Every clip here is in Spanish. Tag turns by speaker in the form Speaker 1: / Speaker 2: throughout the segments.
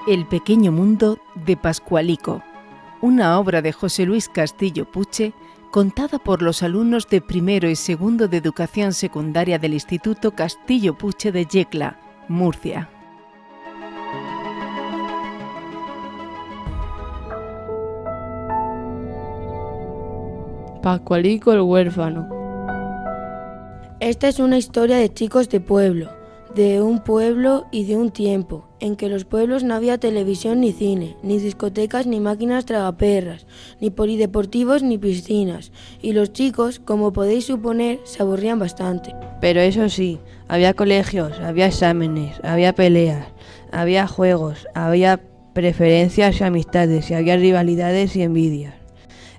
Speaker 1: El pequeño mundo de Pascualico, una obra de José Luis Castillo Puche, contada por los alumnos de primero y segundo de educación secundaria del Instituto Castillo Puche de Yecla, Murcia.
Speaker 2: Pascualico el huérfano.
Speaker 3: Esta es una historia de chicos de pueblo, de un pueblo y de un tiempo, en que los pueblos no había televisión ni cine, ni discotecas ni máquinas tragaperras, ni polideportivos ni piscinas, y los chicos, como podéis suponer, se aburrían bastante.
Speaker 4: Pero eso sí, había colegios, había exámenes, había peleas, había juegos, había preferencias y amistades, y había rivalidades y envidias.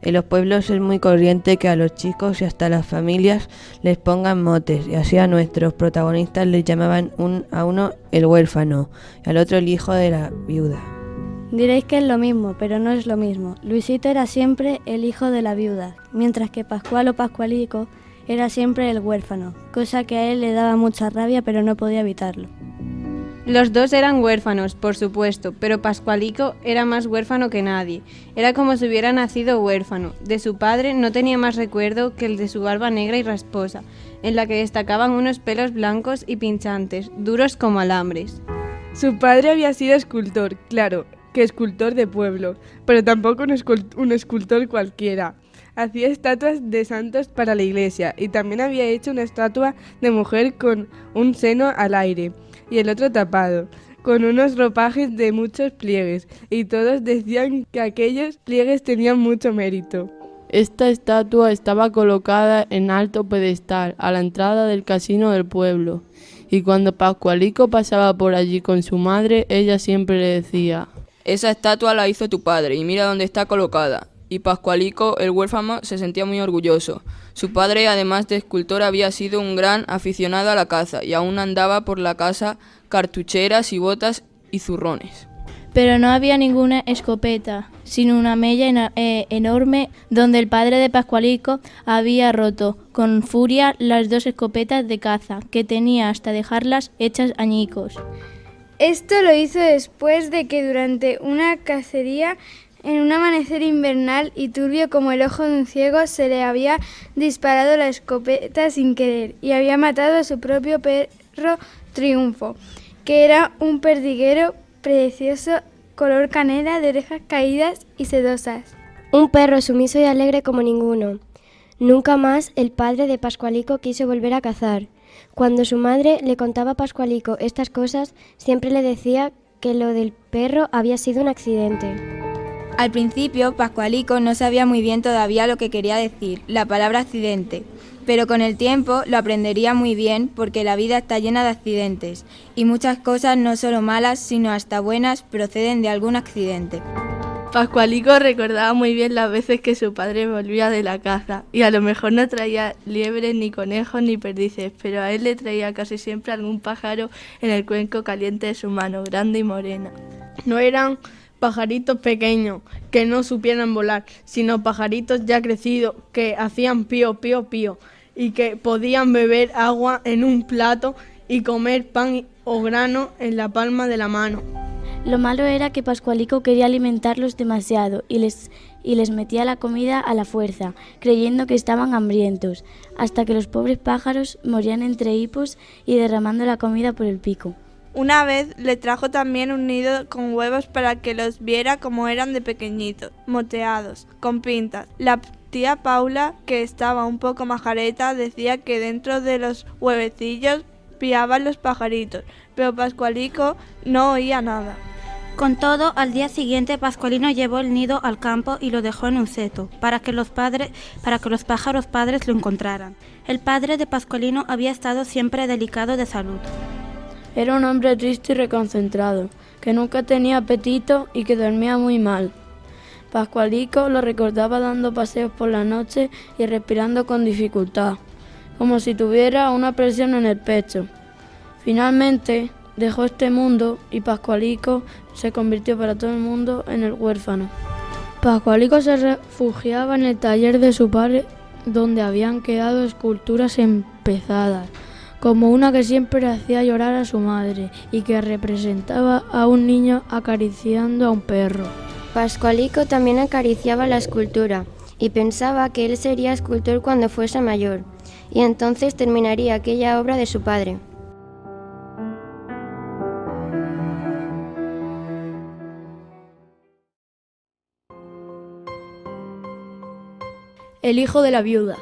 Speaker 4: En los pueblos es muy corriente que a los chicos y hasta las familias les pongan motes, y así a nuestros protagonistas les llamaban a uno el huérfano y al otro el hijo de la viuda.
Speaker 5: Diréis que es lo mismo, pero no es lo mismo. Luisito era siempre el hijo de la viuda, mientras que Pascual o Pascualico era siempre el huérfano, cosa que a él le daba mucha rabia, pero no podía evitarlo.
Speaker 6: Los dos eran huérfanos, por supuesto, pero Pascualico era más huérfano que nadie. Era como si hubiera nacido huérfano. De su padre no tenía más recuerdo que el de su barba negra y rasposa, en la que destacaban unos pelos blancos y pinchantes, duros como alambres.
Speaker 7: Su padre había sido escultor, claro, que escultor de pueblo, pero tampoco un escultor cualquiera. Hacía estatuas de santos para la iglesia y también había hecho una estatua de mujer con un seno al aire y el otro tapado, con unos ropajes de muchos pliegues, y todos decían que aquellos pliegues tenían mucho mérito.
Speaker 2: Esta estatua estaba colocada en alto pedestal a la entrada del casino del pueblo, y cuando Pascualico pasaba por allí con su madre, ella siempre le decía:
Speaker 8: «Esa estatua la hizo tu padre y mira dónde está colocada». Y Pascualico, el huérfano, se sentía muy orgulloso. Su padre, además de escultor, había sido un gran aficionado a la caza y aún andaba por la casa cartucheras y botas y zurrones.
Speaker 9: Pero no había ninguna escopeta, sino una mella enorme donde el padre de Pascualico había roto con furia las dos escopetas de caza, que tenía hasta dejarlas hechas añicos.
Speaker 10: Esto lo hizo después de que durante una cacería, en un amanecer invernal y turbio como el ojo de un ciego, se le había disparado la escopeta sin querer y había matado a su propio perro Triunfo, que era un perdiguero precioso, color canela, de orejas caídas y sedosas.
Speaker 11: Un perro sumiso y alegre como ninguno. Nunca más el padre de Pascualico quiso volver a cazar. Cuando su madre le contaba a Pascualico estas cosas, siempre le decía que lo del perro había sido un accidente.
Speaker 12: Al principio, Pascualico no sabía muy bien todavía lo que quería decir, la palabra accidente, pero con el tiempo lo aprendería muy bien porque la vida está llena de accidentes y muchas cosas, no solo malas, sino hasta buenas, proceden de algún accidente.
Speaker 2: Pascualico recordaba muy bien las veces que su padre volvía de la caza y a lo mejor no traía liebres, ni conejos, ni perdices, pero a él le traía casi siempre algún pájaro en el cuenco caliente de su mano, grande y morena.
Speaker 7: No eran pajaritos pequeños que no supieran volar, sino pajaritos ya crecidos que hacían pío, pío, pío y que podían beber agua en un plato y comer pan o grano en la palma de la mano.
Speaker 9: Lo malo era que Pascualico quería alimentarlos demasiado y les metía la comida a la fuerza, creyendo que estaban hambrientos, hasta que los pobres pájaros morían entre hipos y derramando la comida por el pico.
Speaker 13: Una vez le trajo también un nido con huevos para que los viera como eran de pequeñitos, moteados, con pintas. La tía Paula, que estaba un poco majareta, decía que dentro de los huevecillos piaban los pajaritos, pero Pascualico no oía nada.
Speaker 14: Con todo, al día siguiente Pascualino llevó el nido al campo y lo dejó en un seto, para que los pájaros padres lo encontraran. El padre de Pascualino había estado siempre delicado de salud.
Speaker 3: Era un hombre triste y reconcentrado, que nunca tenía apetito y que dormía muy mal. Pascualico lo recordaba dando paseos por la noche y respirando con dificultad, como si tuviera una presión en el pecho. Finalmente dejó este mundo y Pascualico se convirtió para todo el mundo en el huérfano. Pascualico se refugiaba en el taller de su padre, donde habían quedado esculturas empezadas, como una que siempre hacía llorar a su madre y que representaba a un niño acariciando a un perro.
Speaker 11: Pascualico también acariciaba la escultura y pensaba que él sería escultor cuando fuese mayor, y entonces terminaría aquella obra de su padre.
Speaker 3: El hijo de la viuda.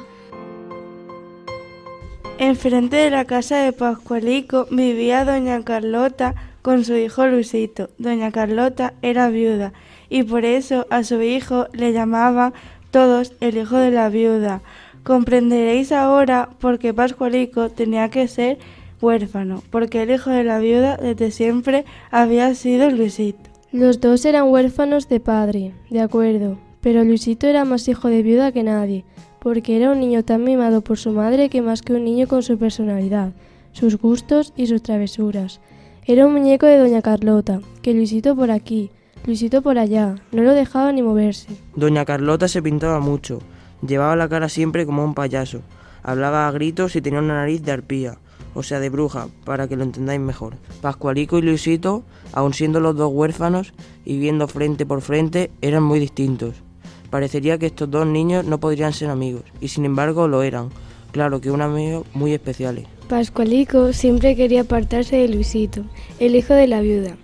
Speaker 13: Enfrente de la casa de Pascualico vivía doña Carlota con su hijo Luisito. Doña Carlota era viuda y por eso a su hijo le llamaban todos el hijo de la viuda. Comprenderéis ahora por qué Pascualico tenía que ser huérfano, porque el hijo de la viuda desde siempre había sido Luisito.
Speaker 3: Los dos eran huérfanos de padre, de acuerdo, pero Luisito era más hijo de viuda que nadie, porque era un niño tan mimado por su madre que más que un niño con su personalidad, sus gustos y sus travesuras. Era un muñeco de doña Carlota, que Luisito por aquí, Luisito por allá, no lo dejaba ni moverse.
Speaker 15: Doña Carlota se pintaba mucho, llevaba la cara siempre como un payaso, hablaba a gritos y tenía una nariz de arpía, o sea de bruja, para que lo entendáis mejor. Pascualico y Luisito, aun siendo los dos huérfanos y viendo frente por frente, eran muy distintos. Parecería que estos dos niños no podrían ser amigos, y sin embargo lo eran, claro que un amigo muy especiales.
Speaker 10: Pascualico siempre quería apartarse de Luisito, el hijo de la viuda,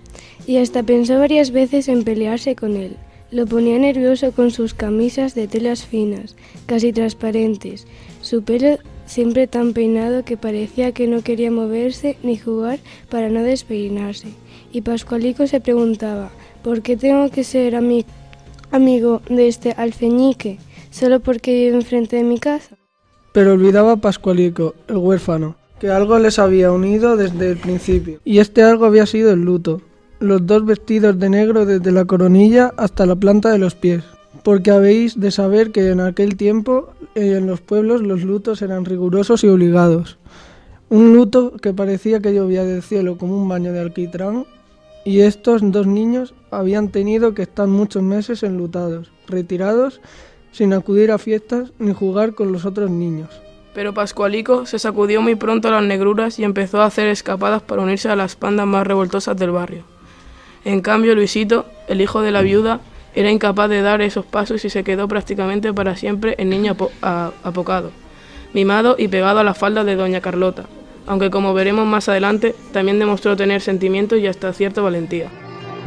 Speaker 10: y hasta pensó varias veces en pelearse con él. Lo ponía nervioso con sus camisas de telas finas, casi transparentes, su pelo siempre tan peinado que parecía que no quería moverse ni jugar para no despeinarse. Y Pascualico se preguntaba, ¿por qué tengo que ser amigo de este alfeñique, solo porque vive enfrente de mi casa?
Speaker 16: Pero olvidaba a Pascualico, el huérfano, que algo les había unido desde el principio, y este algo había sido el luto, los dos vestidos de negro desde la coronilla hasta la planta de los pies, porque habéis de saber que en aquel tiempo en los pueblos los lutos eran rigurosos y obligados. Un luto que parecía que llovía del cielo como un baño de alquitrán, y estos dos niños habían tenido que estar muchos meses enlutados, retirados, sin acudir a fiestas ni jugar con los otros niños.
Speaker 17: Pero Pascualico se sacudió muy pronto las negruras y empezó a hacer escapadas para unirse a las bandas más revoltosas del barrio. En cambio, Luisito, el hijo de la viuda, era incapaz de dar esos pasos y se quedó prácticamente para siempre el niño apocado, mimado y pegado a la falda de doña Carlota, aunque como veremos más adelante, también demostró tener sentimientos y hasta cierta valentía.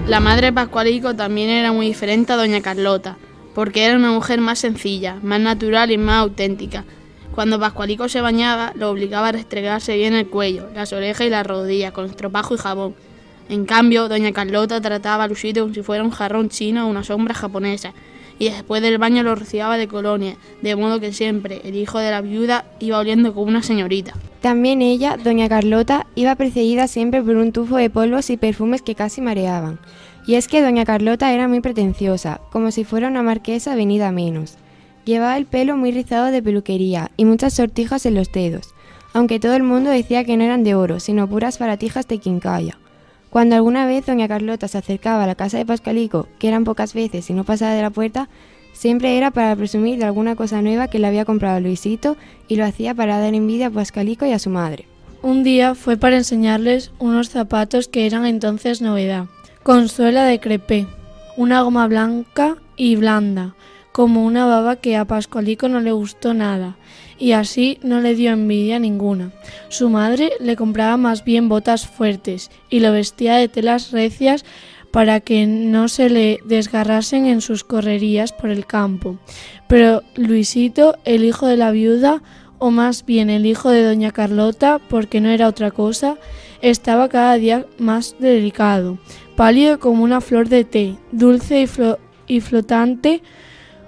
Speaker 18: La madre de Pascualico también era muy diferente a doña Carlota, porque era una mujer más sencilla, más natural y más auténtica. Cuando Pascualico se bañaba, lo obligaba a restregarse bien el cuello, las orejas y las rodillas con estropajo y jabón. En cambio, doña Carlota trataba a Luisito como si fuera un jarrón chino o una sombra japonesa, y después del baño lo rociaba de colonia, de modo que siempre el hijo de la viuda iba oliendo como una señorita.
Speaker 12: También ella, doña Carlota, iba precedida siempre por un tufo de polvos y perfumes que casi mareaban. Y es que doña Carlota era muy pretenciosa, como si fuera una marquesa venida a menos. Llevaba el pelo muy rizado de peluquería y muchas sortijas en los dedos, aunque todo el mundo decía que no eran de oro, sino puras baratijas de quincalla. Cuando alguna vez doña Carlota se acercaba a la casa de Pascualico, que eran pocas veces y no pasaba de la puerta, siempre era para presumir de alguna cosa nueva que le había comprado a Luisito y lo hacía para dar envidia a Pascualico y a su madre.
Speaker 3: Un día fue para enseñarles unos zapatos que eran entonces novedad, con suela de crepé, una goma blanca y blanda, como una baba que a Pascualico no le gustó nada, y así no le dio envidia ninguna. Su madre le compraba más bien botas fuertes y lo vestía de telas recias para que no se le desgarrasen en sus correrías por el campo. Pero Luisito, el hijo de la viuda, o más bien el hijo de doña Carlota, porque no era otra cosa, estaba cada día más delicado, pálido como una flor de té, dulce y flotante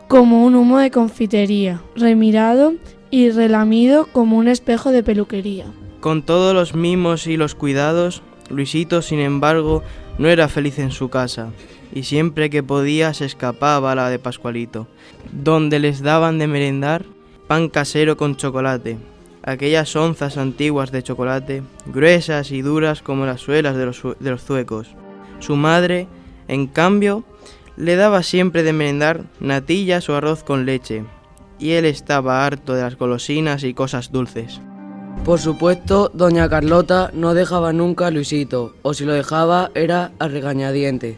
Speaker 3: como un humo de confitería, remirado y relamido como un espejo de peluquería.
Speaker 15: Con todos los mimos y los cuidados, Luisito, sin embargo, no era feliz en su casa, y siempre que podía se escapaba a la de Pascualito, donde les daban de merendar pan casero con chocolate, aquellas onzas antiguas de chocolate, gruesas y duras como las suelas de los zuecos. Su madre, en cambio, le daba siempre de merendar natillas o arroz con leche, y él estaba harto de las golosinas y cosas dulces.
Speaker 19: Por supuesto, doña Carlota no dejaba nunca a Luisito, o si lo dejaba era a regañadientes,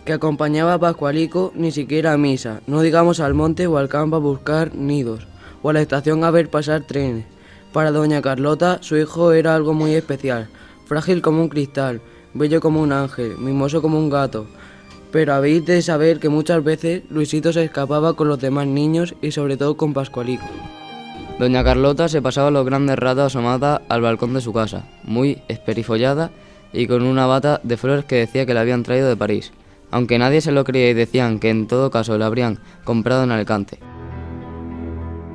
Speaker 19: que acompañaba a Pascualico ni siquiera a misa, no digamos al monte o al campo a buscar nidos, o a la estación a ver pasar trenes. Para doña Carlota, su hijo era algo muy especial, frágil como un cristal, bello como un ángel, mimoso como un gato. Pero habéis de saber que muchas veces Luisito se escapaba con los demás niños y sobre todo con Pascualico.
Speaker 20: Doña Carlota se pasaba los grandes ratos asomada al balcón de su casa, muy esperifollada y con una bata de flores que decía que la habían traído de París, aunque nadie se lo creía y decían que en todo caso la habrían comprado en Alicante.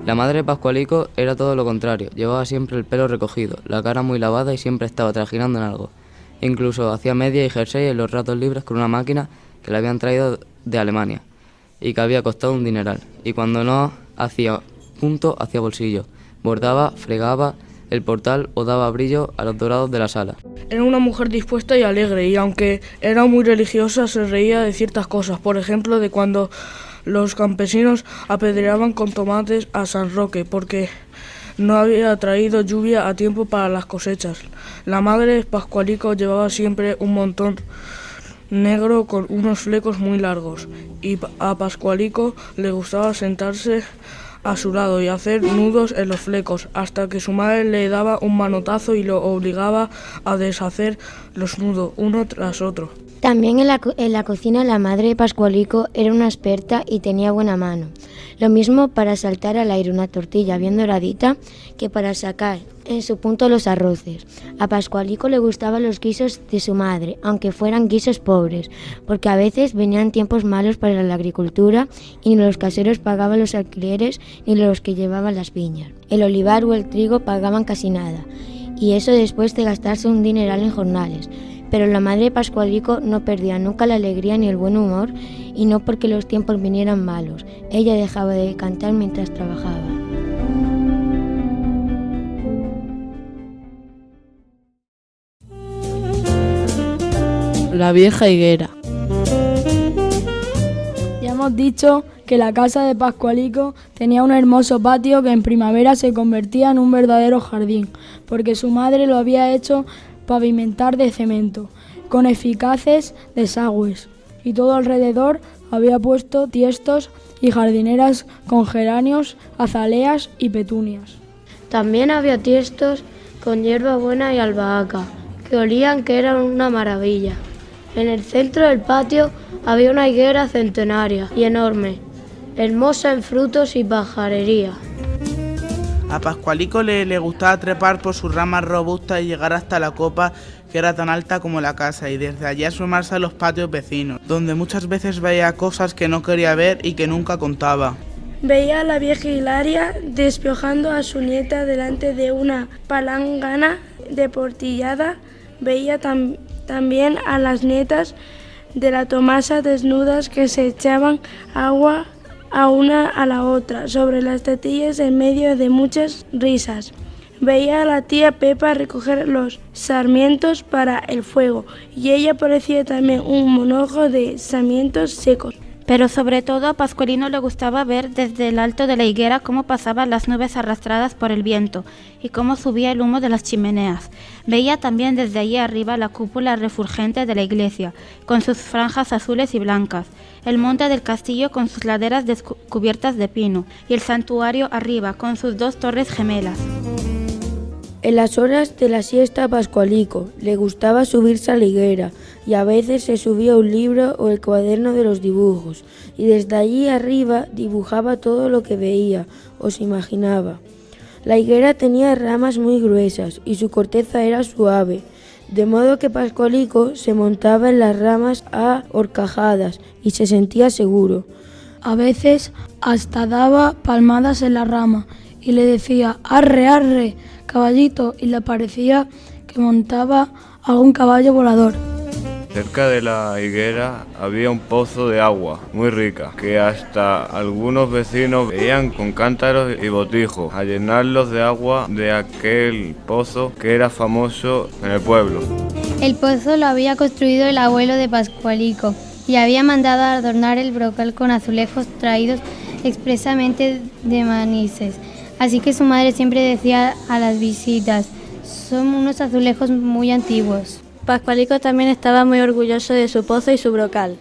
Speaker 20: La madre de Pascualico era todo lo contrario, llevaba siempre el pelo recogido, la cara muy lavada y siempre estaba trajinando en algo. Incluso hacía media y jersey en los ratos libres con una máquina que le habían traído de Alemania y que había costado un dineral, y cuando no hacía punto hacía bolsillo, bordaba, fregaba el portal o daba brillo a los dorados de la sala.
Speaker 17: Era una mujer dispuesta y alegre, y aunque era muy religiosa se reía de ciertas cosas, por ejemplo de cuando los campesinos apedreaban con tomates a San Roque porque no había traído lluvia a tiempo para las cosechas. La madre de Pascualico llevaba siempre un montón negro con unos flecos muy largos, y a Pascualico le gustaba sentarse a su lado y hacer nudos en los flecos, hasta que su madre le daba un manotazo y lo obligaba a deshacer los nudos uno tras otro.
Speaker 11: También en la cocina la madre de Pascualico era una experta y tenía buena mano. Lo mismo para saltar al aire una tortilla bien doradita que para sacar en su punto los arroces. A Pascualico le gustaban los guisos de su madre, aunque fueran guisos pobres, porque a veces venían tiempos malos para la agricultura y ni los caseros pagaban los alquileres ni los que llevaban las viñas. El olivar o el trigo pagaban casi nada, y eso después de gastarse un dineral en jornales. Pero la madre de Pascualico no perdía nunca la alegría ni el buen humor, y no porque los tiempos vinieran malos. Ella dejaba de cantar mientras trabajaba.
Speaker 21: La vieja higuera.
Speaker 3: Ya hemos dicho que la casa de Pascualico tenía un hermoso patio que en primavera se convertía en un verdadero jardín, porque su madre lo había hecho pavimentar de cemento, con eficaces desagües, y todo alrededor había puesto tiestos y jardineras con geranios, azaleas y petunias. También había tiestos con hierba buena y albahaca, que olían que eran una maravilla. En el centro del patio había una higuera centenaria y enorme, hermosa en frutos y pajarería.
Speaker 22: A Pascualico le gustaba trepar por sus ramas robustas y llegar hasta la copa, que era tan alta como la casa, y desde allí asomarse a los patios vecinos, donde muchas veces veía cosas que no quería ver y que nunca contaba.
Speaker 3: Veía a la vieja Hilaria despojando a su nieta delante de una palangana de portillada. Veía también a las nietas de la Tomasa desnudas que se echaban agua a una a la otra sobre las tetillas en medio de muchas risas. Veía a la tía Pepa recoger los sarmientos para el fuego, y ella parecía también un manojo de sarmientos secos.
Speaker 14: Pero sobre todo a Pascualino le gustaba ver desde el alto de la higuera cómo pasaban las nubes arrastradas por el viento y cómo subía el humo de las chimeneas. Veía también desde allí arriba la cúpula refulgente de la iglesia, con sus franjas azules y blancas, el monte del castillo con sus laderas descubiertas de pino y el santuario arriba con sus dos torres gemelas.
Speaker 3: En las horas de la siesta a Pascualico le gustaba subirse a la higuera, y a veces se subía un libro o el cuaderno de los dibujos, y desde allí arriba dibujaba todo lo que veía o se imaginaba. La higuera tenía ramas muy gruesas y su corteza era suave, de modo que Pascualico se montaba en las ramas a horcajadas y se sentía seguro. A veces hasta daba palmadas en la rama y le decía «arre, arre, caballito», y le parecía que montaba a un caballo volador.
Speaker 23: Cerca de la higuera había un pozo de agua muy rica, que hasta algunos vecinos veían con cántaros y botijos a llenarlos de agua de aquel pozo que era famoso en el pueblo.
Speaker 24: El pozo lo había construido el abuelo de Pascualico y había mandado a adornar el brocal con azulejos traídos expresamente de Manises. Así que su madre siempre decía a las visitas: son unos azulejos muy antiguos.
Speaker 3: Pascualico también estaba muy orgulloso de su pozo y su brocal,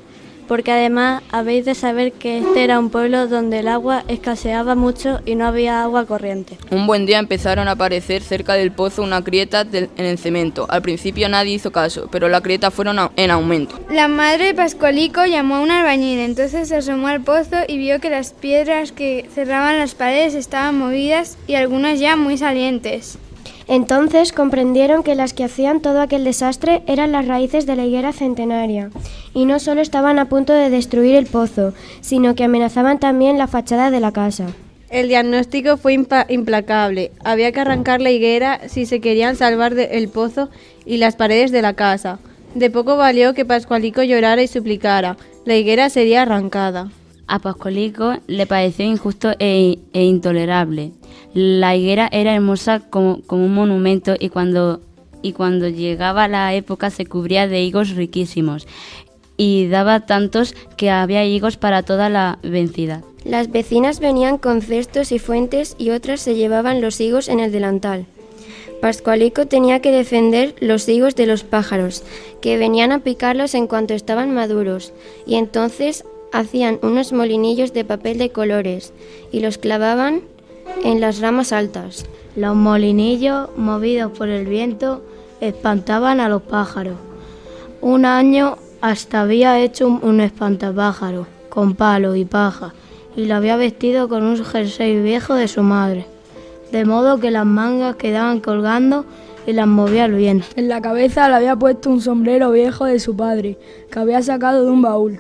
Speaker 3: porque además habéis de saber que este era un pueblo donde el agua escaseaba mucho y no había agua corriente.
Speaker 8: Un buen día empezaron a aparecer cerca del pozo unas grietas en el cemento. Al principio nadie hizo caso, pero las grietas fueron en aumento.
Speaker 10: La madre de Pascualico llamó a un albañil, entonces se asomó al pozo y vio que las piedras que cerraban las paredes estaban movidas y algunas ya muy salientes.
Speaker 11: Entonces comprendieron que las que hacían todo aquel desastre eran las raíces de la higuera centenaria, y no solo estaban a punto de destruir el pozo, sino que amenazaban también la fachada de la casa.
Speaker 6: El diagnóstico fue implacable. Había que arrancar la higuera si se querían salvar el pozo y las paredes de la casa. De poco valió que Pascualico llorara y suplicara. La higuera sería arrancada.
Speaker 9: A Pascualico le pareció injusto e intolerable. La higuera era hermosa como un monumento y cuando llegaba la época se cubría de higos riquísimos y daba tantos que había higos para toda la vencida.
Speaker 11: Las vecinas venían con cestos y fuentes y otras se llevaban los higos en el delantal. Pascualico tenía que defender los higos de los pájaros, que venían a picarlos en cuanto estaban maduros, y entonces hacían unos molinillos de papel de colores y los clavaban en las ramas altas.
Speaker 3: Los molinillos, movidos por el viento, espantaban a los pájaros. Un año hasta había hecho un espantapájaros con palo y paja y lo había vestido con un jersey viejo de su madre, de modo que las mangas quedaban colgando y las movía el viento.
Speaker 1: En la cabeza le había puesto un sombrero viejo de su padre, que había sacado de un baúl.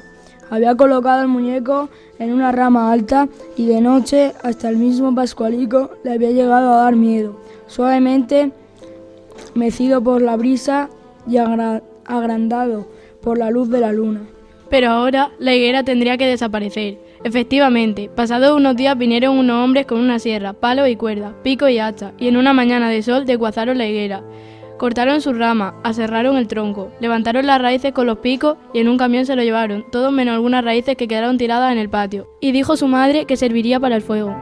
Speaker 1: Había colocado el muñeco en una rama alta y de noche hasta el mismo Pascualico le había llegado a dar miedo, suavemente mecido por la brisa y agrandado por la luz de la luna.
Speaker 18: Pero ahora la higuera tendría que desaparecer. Efectivamente, pasados unos días vinieron unos hombres con una sierra, palo y cuerda, pico y hacha, y en una mañana de sol desguazaron la higuera. Cortaron sus ramas, aserraron el tronco, levantaron las raíces con los picos y en un camión se lo llevaron, todo menos algunas raíces que quedaron tiradas en el patio. Y dijo su madre que serviría para el fuego.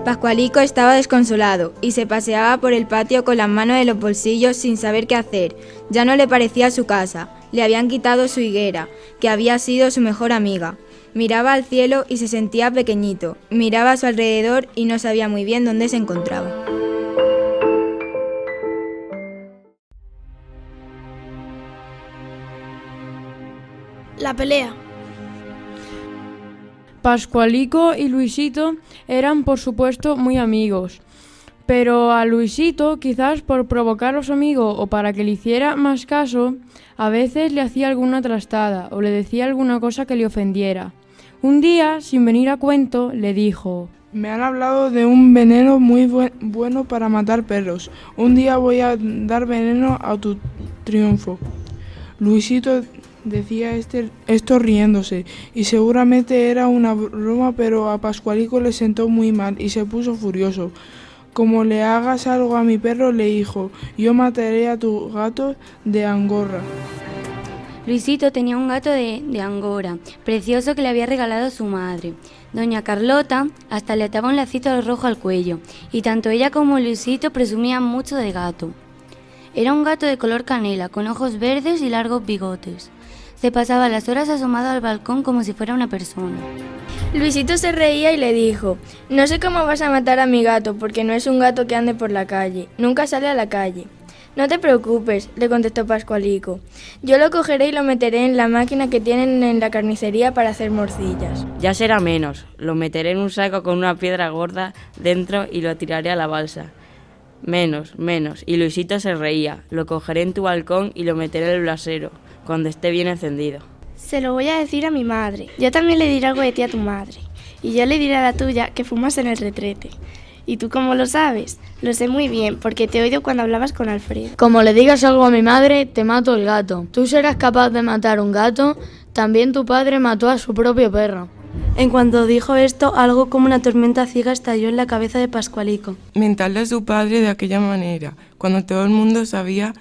Speaker 12: Pascualico estaba desconsolado y se paseaba por el patio con las manos en los bolsillos sin saber qué hacer. Ya no le parecía su casa, le habían quitado su higuera, que había sido su mejor amiga. Miraba al cielo y se sentía pequeñito, miraba a su alrededor y no sabía muy bien dónde se encontraba.
Speaker 24: La pelea.
Speaker 4: Pascualico y Luisito eran por supuesto muy amigos, pero a Luisito, quizás por provocar a su amigo o para que le hiciera más caso, a veces le hacía alguna trastada o le decía alguna cosa que le ofendiera. Un día, sin venir a cuento, le dijo:
Speaker 7: me han hablado de un veneno muy bueno para matar perros. Un día voy a dar veneno a tu triunfo. Luisito decía esto riéndose, y seguramente era una broma, pero a Pascualico le sentó muy mal y se puso furioso. Como le hagas algo a mi perro, le dijo, yo mataré a tu gato de Angora.
Speaker 9: Luisito tenía un gato de Angora, precioso, que le había regalado su madre. Doña Carlota hasta le ataba un lacito rojo al cuello, y tanto ella como Luisito presumían mucho del gato. Era un gato de color canela, con ojos verdes y largos bigotes. Se pasaba las horas asomado al balcón como si fuera una persona.
Speaker 10: Luisito se reía y le dijo, no sé cómo vas a matar a mi gato, porque no es un gato que ande por la calle, nunca sale a la calle. No te preocupes, le contestó Pascualico. Yo lo cogeré y lo meteré en la máquina que tienen en la carnicería para hacer morcillas.
Speaker 5: Ya será menos, lo meteré en un saco con una piedra gorda dentro y lo tiraré a la balsa. Menos. Y Luisito se reía. Lo cogeré en tu balcón y lo meteré en el brasero, cuando esté bien encendido.
Speaker 24: Se lo voy a decir a mi madre. Yo también le diré algo de ti a tu madre. Y yo le diré a la tuya que fumas en el retrete. ¿Y tú cómo lo sabes? Lo sé muy bien, porque te he oído cuando hablabas con Alfredo.
Speaker 3: Como le digas algo a mi madre, te mato el gato. Tú serás capaz de matar un gato, también tu padre mató a su propio perro.
Speaker 21: En cuanto dijo esto, algo como una tormenta ciega estalló en la cabeza de Pascualico.
Speaker 7: Mental de su padre de aquella manera, cuando todo el mundo sabía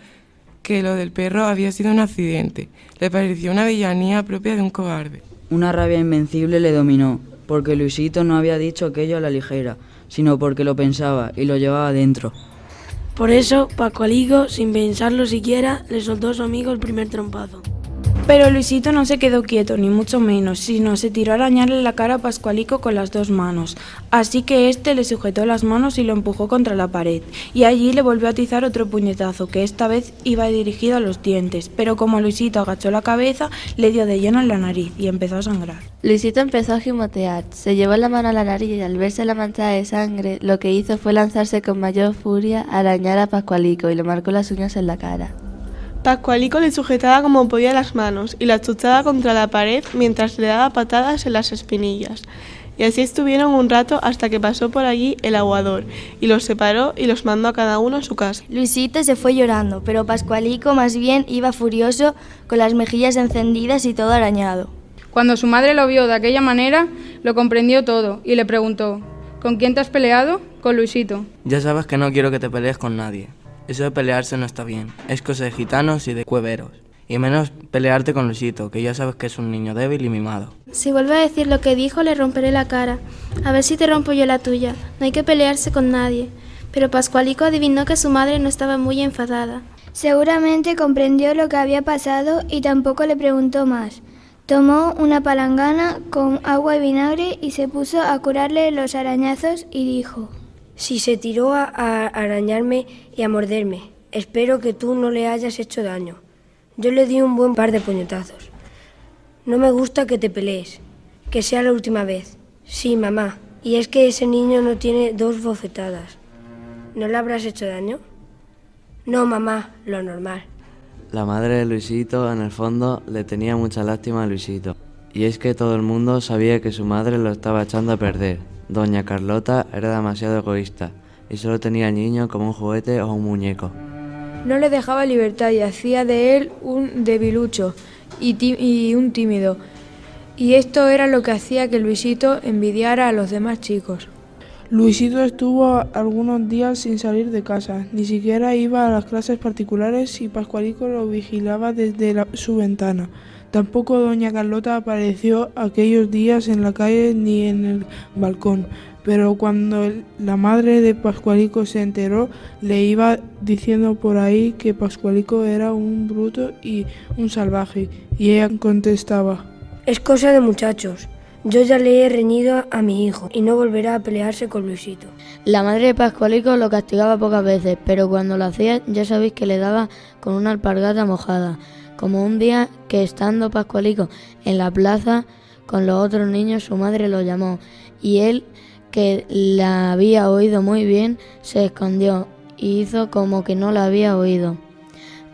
Speaker 7: que lo del perro había sido un accidente. Le pareció una villanía propia de un cobarde.
Speaker 20: Una rabia invencible le dominó, porque Luisito no había dicho aquello a la ligera.
Speaker 2: sino porque lo pensaba y lo llevaba dentro.
Speaker 21: Por eso, Pascualico, sin pensarlo siquiera, le soltó a su amigo el primer trompazo.
Speaker 12: Pero Luisito no se quedó quieto, ni mucho menos, sino se tiró a arañarle la cara a Pascualico con las dos manos. Así que éste le sujetó las manos y lo empujó contra la pared. Y allí le volvió a atizar otro puñetazo, que esta vez iba dirigido a los dientes. Pero como Luisito agachó la cabeza, le dio de lleno en la nariz y empezó a sangrar.
Speaker 3: Luisito empezó a gimotear, se llevó la mano a la nariz y al verse la manchada de sangre, lo que hizo fue lanzarse con mayor furia a arañar a Pascualico y le marcó las uñas en la cara.
Speaker 7: Pascualico le sujetaba como podía las manos y la achuchaba contra la pared mientras le daba patadas en las espinillas. Y así estuvieron un rato hasta que pasó por allí el aguador y los separó y los mandó a cada uno a su casa.
Speaker 9: Luisito se fue llorando, pero Pascualico más bien iba furioso, con las mejillas encendidas y todo arañado.
Speaker 13: Cuando su madre lo vio de aquella manera, lo comprendió todo y le preguntó: ¿con quién te has peleado? Con Luisito.
Speaker 15: Ya sabes que no quiero que te pelees con nadie. Eso de pelearse no está bien, es cosa de gitanos y de cueveros. Y menos pelearte con Luisito, que ya sabes que es un niño débil y mimado.
Speaker 14: Si vuelve a decir lo que dijo, le romperé la cara. A ver si te rompo yo la tuya. No hay que pelearse con nadie. Pero Pascualico adivinó que su madre no estaba muy enfadada.
Speaker 10: Seguramente comprendió lo que había pasado y tampoco le preguntó más. Tomó una palangana con agua y vinagre y se puso a curarle los arañazos y dijo:
Speaker 16: Si se tiró a arañarme y a morderme, espero que tú no le hayas hecho daño. Yo le di un buen par de puñetazos. No me gusta que te pelees, que sea la última vez. Sí, mamá, y es que ese niño no tiene 2 bofetadas. ¿No le habrás hecho daño? No, mamá, lo normal.
Speaker 20: La madre de Luisito, en el fondo, le tenía mucha lástima a Luisito. Y es que todo el mundo sabía que su madre lo estaba echando a perder. Doña Carlota era demasiado egoísta y solo tenía al niño como un juguete o un muñeco.
Speaker 1: No le dejaba libertad y hacía de él un debilucho y un tímido. Y esto era lo que hacía que Luisito envidiara a los demás chicos.
Speaker 7: Luisito estuvo algunos días sin salir de casa, ni siquiera iba a las clases particulares y Pascualico lo vigilaba desde su ventana. Tampoco doña Carlota apareció aquellos días en la calle ni en el balcón, pero cuando la madre de Pascualico se enteró, le iba diciendo por ahí que Pascualico era un bruto y un salvaje, y ella contestaba:
Speaker 16: Es cosa de muchachos. Yo ya le he reñido a mi hijo y no volverá a pelearse con Luisito.
Speaker 3: La madre de Pascualico lo castigaba pocas veces, pero cuando lo hacía ya sabéis que le daba con una alpargata mojada. Como un día que estando Pascualico en la plaza con los otros niños, su madre lo llamó y él, que la había oído muy bien, se escondió y hizo como que no la había oído.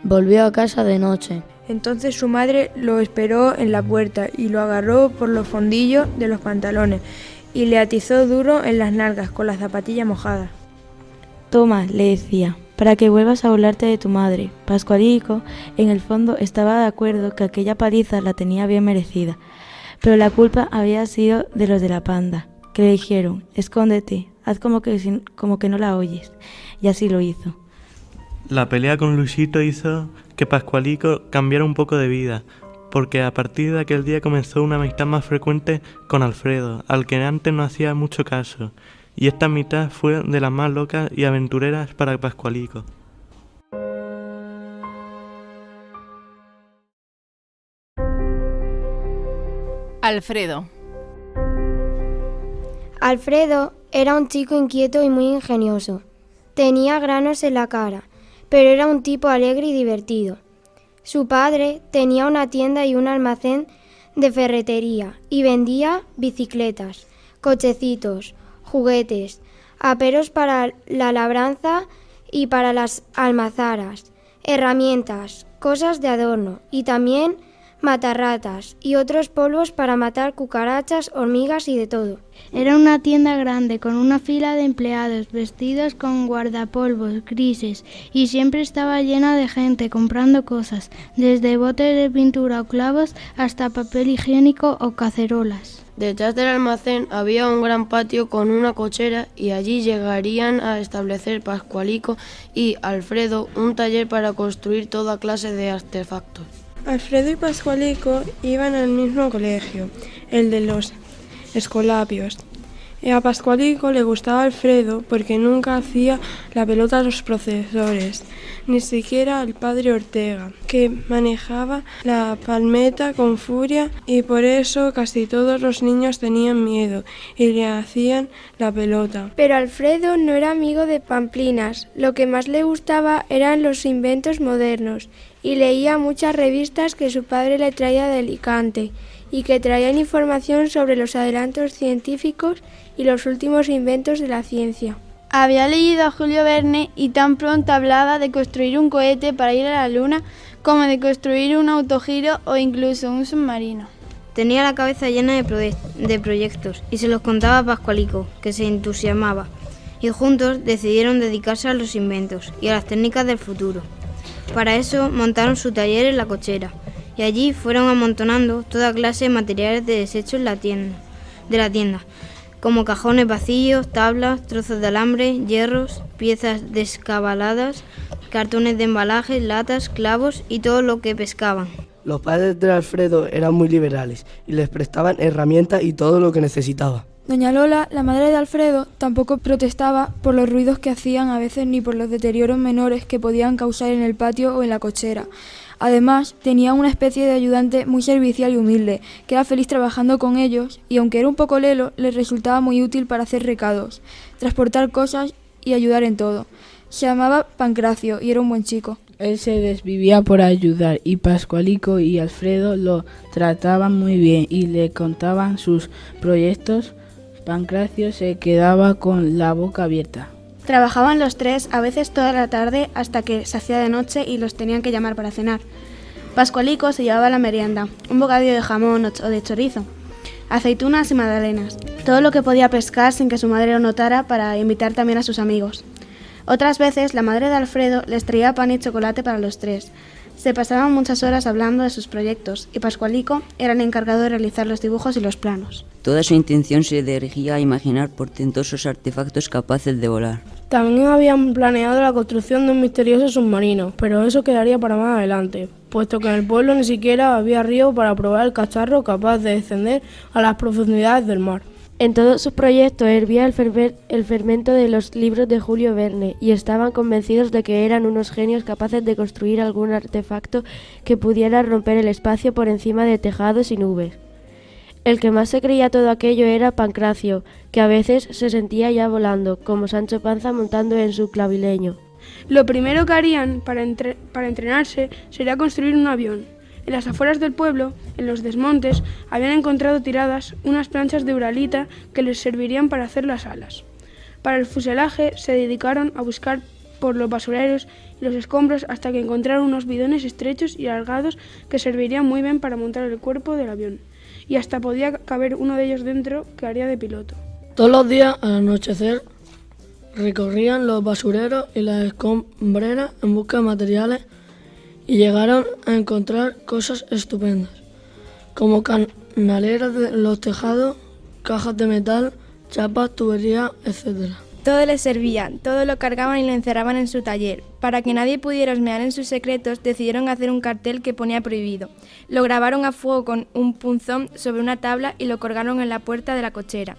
Speaker 3: Volvió a casa de noche.
Speaker 1: Entonces su madre lo esperó en la puerta y lo agarró por los fondillos de los pantalones y le atizó duro en las nalgas con las zapatillas mojadas.
Speaker 21: Toma, le decía, para que vuelvas a burlarte de tu madre. Pascualico, en el fondo, estaba de acuerdo que aquella paliza la tenía bien merecida, pero la culpa había sido de los de la panda, que le dijeron: escóndete, haz como que no la oyes, y así lo hizo.
Speaker 25: La pelea con Luisito hizo que Pascualico cambiara un poco de vida, porque a partir de aquel día comenzó una amistad más frecuente con Alfredo, al que antes no hacía mucho caso, y esta amistad fue de las más locas y aventureras para Pascualico.
Speaker 26: Alfredo.
Speaker 10: Alfredo era un chico inquieto y muy ingenioso. Tenía granos en la cara, pero era un tipo alegre y divertido. Su padre tenía una tienda y un almacén de ferretería y vendía bicicletas, cochecitos, juguetes, aperos para la labranza y para las almazaras, herramientas, cosas de adorno y también matarratas y otros polvos para matar cucarachas, hormigas y de todo. Era una tienda grande con una fila de empleados vestidos con guardapolvos grises y siempre estaba llena de gente comprando cosas, desde botes de pintura o clavos hasta papel higiénico o cacerolas.
Speaker 27: Detrás del almacén había un gran patio con una cochera y allí llegarían a establecer Pascualico y Alfredo un taller para construir toda clase de artefactos.
Speaker 1: Alfredo y Pascualico iban al mismo colegio, el de los Escolapios.
Speaker 6: A Pascualico le gustaba Alfredo porque nunca hacía la pelota a los profesores, ni siquiera al padre Ortega, que manejaba la palmeta con furia y por eso casi todos los niños tenían miedo y le hacían la pelota.
Speaker 10: Pero Alfredo no era amigo de pamplinas, lo que más le gustaba eran los inventos modernos y leía muchas revistas que su padre le traía de Alicante y que traían información sobre los adelantos científicos y los últimos inventos de la ciencia.
Speaker 8: Había leído a Julio Verne y tan pronto hablaba de construir un cohete para ir a la luna como de construir un autogiro o incluso un submarino.
Speaker 11: Tenía la cabeza llena de proyectos y se los contaba a Pascualico, que se entusiasmaba, y juntos decidieron dedicarse a los inventos y a las técnicas del futuro. Para eso montaron su taller en la cochera y allí fueron amontonando toda clase de materiales de desecho de la tienda, como cajones vacíos, tablas, trozos de alambre, hierros, piezas descabaladas, cartones de embalaje, latas, clavos y todo lo que pescaban.
Speaker 17: Los padres de Alfredo eran muy liberales y les prestaban herramientas y todo lo que necesitaba.
Speaker 1: Doña Lola, la madre de Alfredo, tampoco protestaba por los ruidos que hacían a veces ni por los deterioros menores que podían causar en el patio o en la cochera. Además, tenía una especie de ayudante muy servicial y humilde, que era feliz trabajando con ellos y aunque era un poco lelo, les resultaba muy útil para hacer recados, transportar cosas y ayudar en todo. Se llamaba Pancracio y era un buen chico.
Speaker 19: Él se desvivía por ayudar y Pascualico y Alfredo lo trataban muy bien y le contaban sus proyectos. Pancracio se quedaba con la boca abierta.
Speaker 18: Trabajaban los tres, a veces toda la tarde, hasta que se hacía de noche y los tenían que llamar para cenar. Pascualico se llevaba la merienda, un bocadillo de jamón o de chorizo, aceitunas y magdalenas, todo lo que podía pescar sin que su madre lo notara para invitar también a sus amigos. Otras veces la madre de Alfredo les traía pan y chocolate para los tres. Se pasaban muchas horas hablando de sus proyectos y Pascualico era el encargado de realizar los dibujos y los planos.
Speaker 2: Toda su intención se dirigía a imaginar portentosos artefactos capaces de volar.
Speaker 6: También habían planeado la construcción de un misterioso submarino, pero eso quedaría para más adelante, puesto que en el pueblo ni siquiera había río para probar el cacharro capaz de descender a las profundidades del mar.
Speaker 21: En todos sus proyectos hervía el fermento de los libros de Julio Verne y estaban convencidos de que eran unos genios capaces de construir algún artefacto que pudiera romper el espacio por encima de tejados y nubes. El que más se creía todo aquello era Pancracio, que a veces se sentía ya volando, como Sancho Panza montando en su clavileño.
Speaker 6: Lo primero que harían para entrenarse sería construir un avión. En las afueras del pueblo, en los desmontes, habían encontrado tiradas unas planchas de uralita que les servirían para hacer las alas. Para el fuselaje se dedicaron a buscar por los basureros y los escombros hasta que encontraron unos bidones estrechos y alargados que servirían muy bien para montar el cuerpo del avión. Y hasta podía caber uno de ellos dentro que haría de piloto.
Speaker 22: Todos los días, al anochecer, recorrían los basureros y las escombreras en busca de materiales y llegaron a encontrar cosas estupendas, como canaleras de los tejados, cajas de metal, chapas, tuberías, etc.
Speaker 12: Todo les servía, todo lo cargaban y lo encerraban en su taller. Para que nadie pudiera husmear en sus secretos, decidieron hacer un cartel que ponía prohibido. Lo grabaron a fuego con un punzón sobre una tabla y lo colgaron en la puerta de la cochera.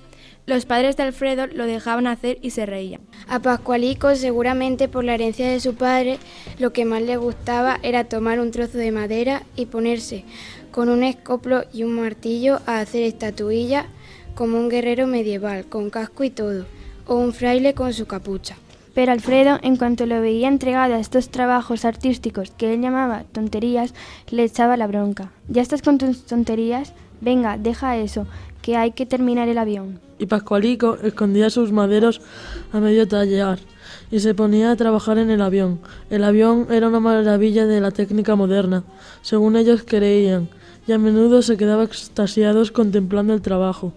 Speaker 12: Los padres de Alfredo lo dejaban hacer y se reían.
Speaker 10: A Pascualico, seguramente por la herencia de su padre, lo que más le gustaba era tomar un trozo de madera y ponerse con un escoplo y un martillo a hacer estatuillas como un guerrero medieval, con casco y todo, o un fraile con su capucha.
Speaker 24: Pero Alfredo, en cuanto lo veía entregado a estos trabajos artísticos que él llamaba tonterías, le echaba la bronca. ¿Ya estás con tus tonterías? Venga, deja eso, que hay que terminar el avión.
Speaker 22: Y Pascualico escondía sus maderos a medio tallar y se ponía a trabajar en el avión. El avión era una maravilla de la técnica moderna, según ellos creían, y a menudo se quedaban extasiados contemplando el trabajo.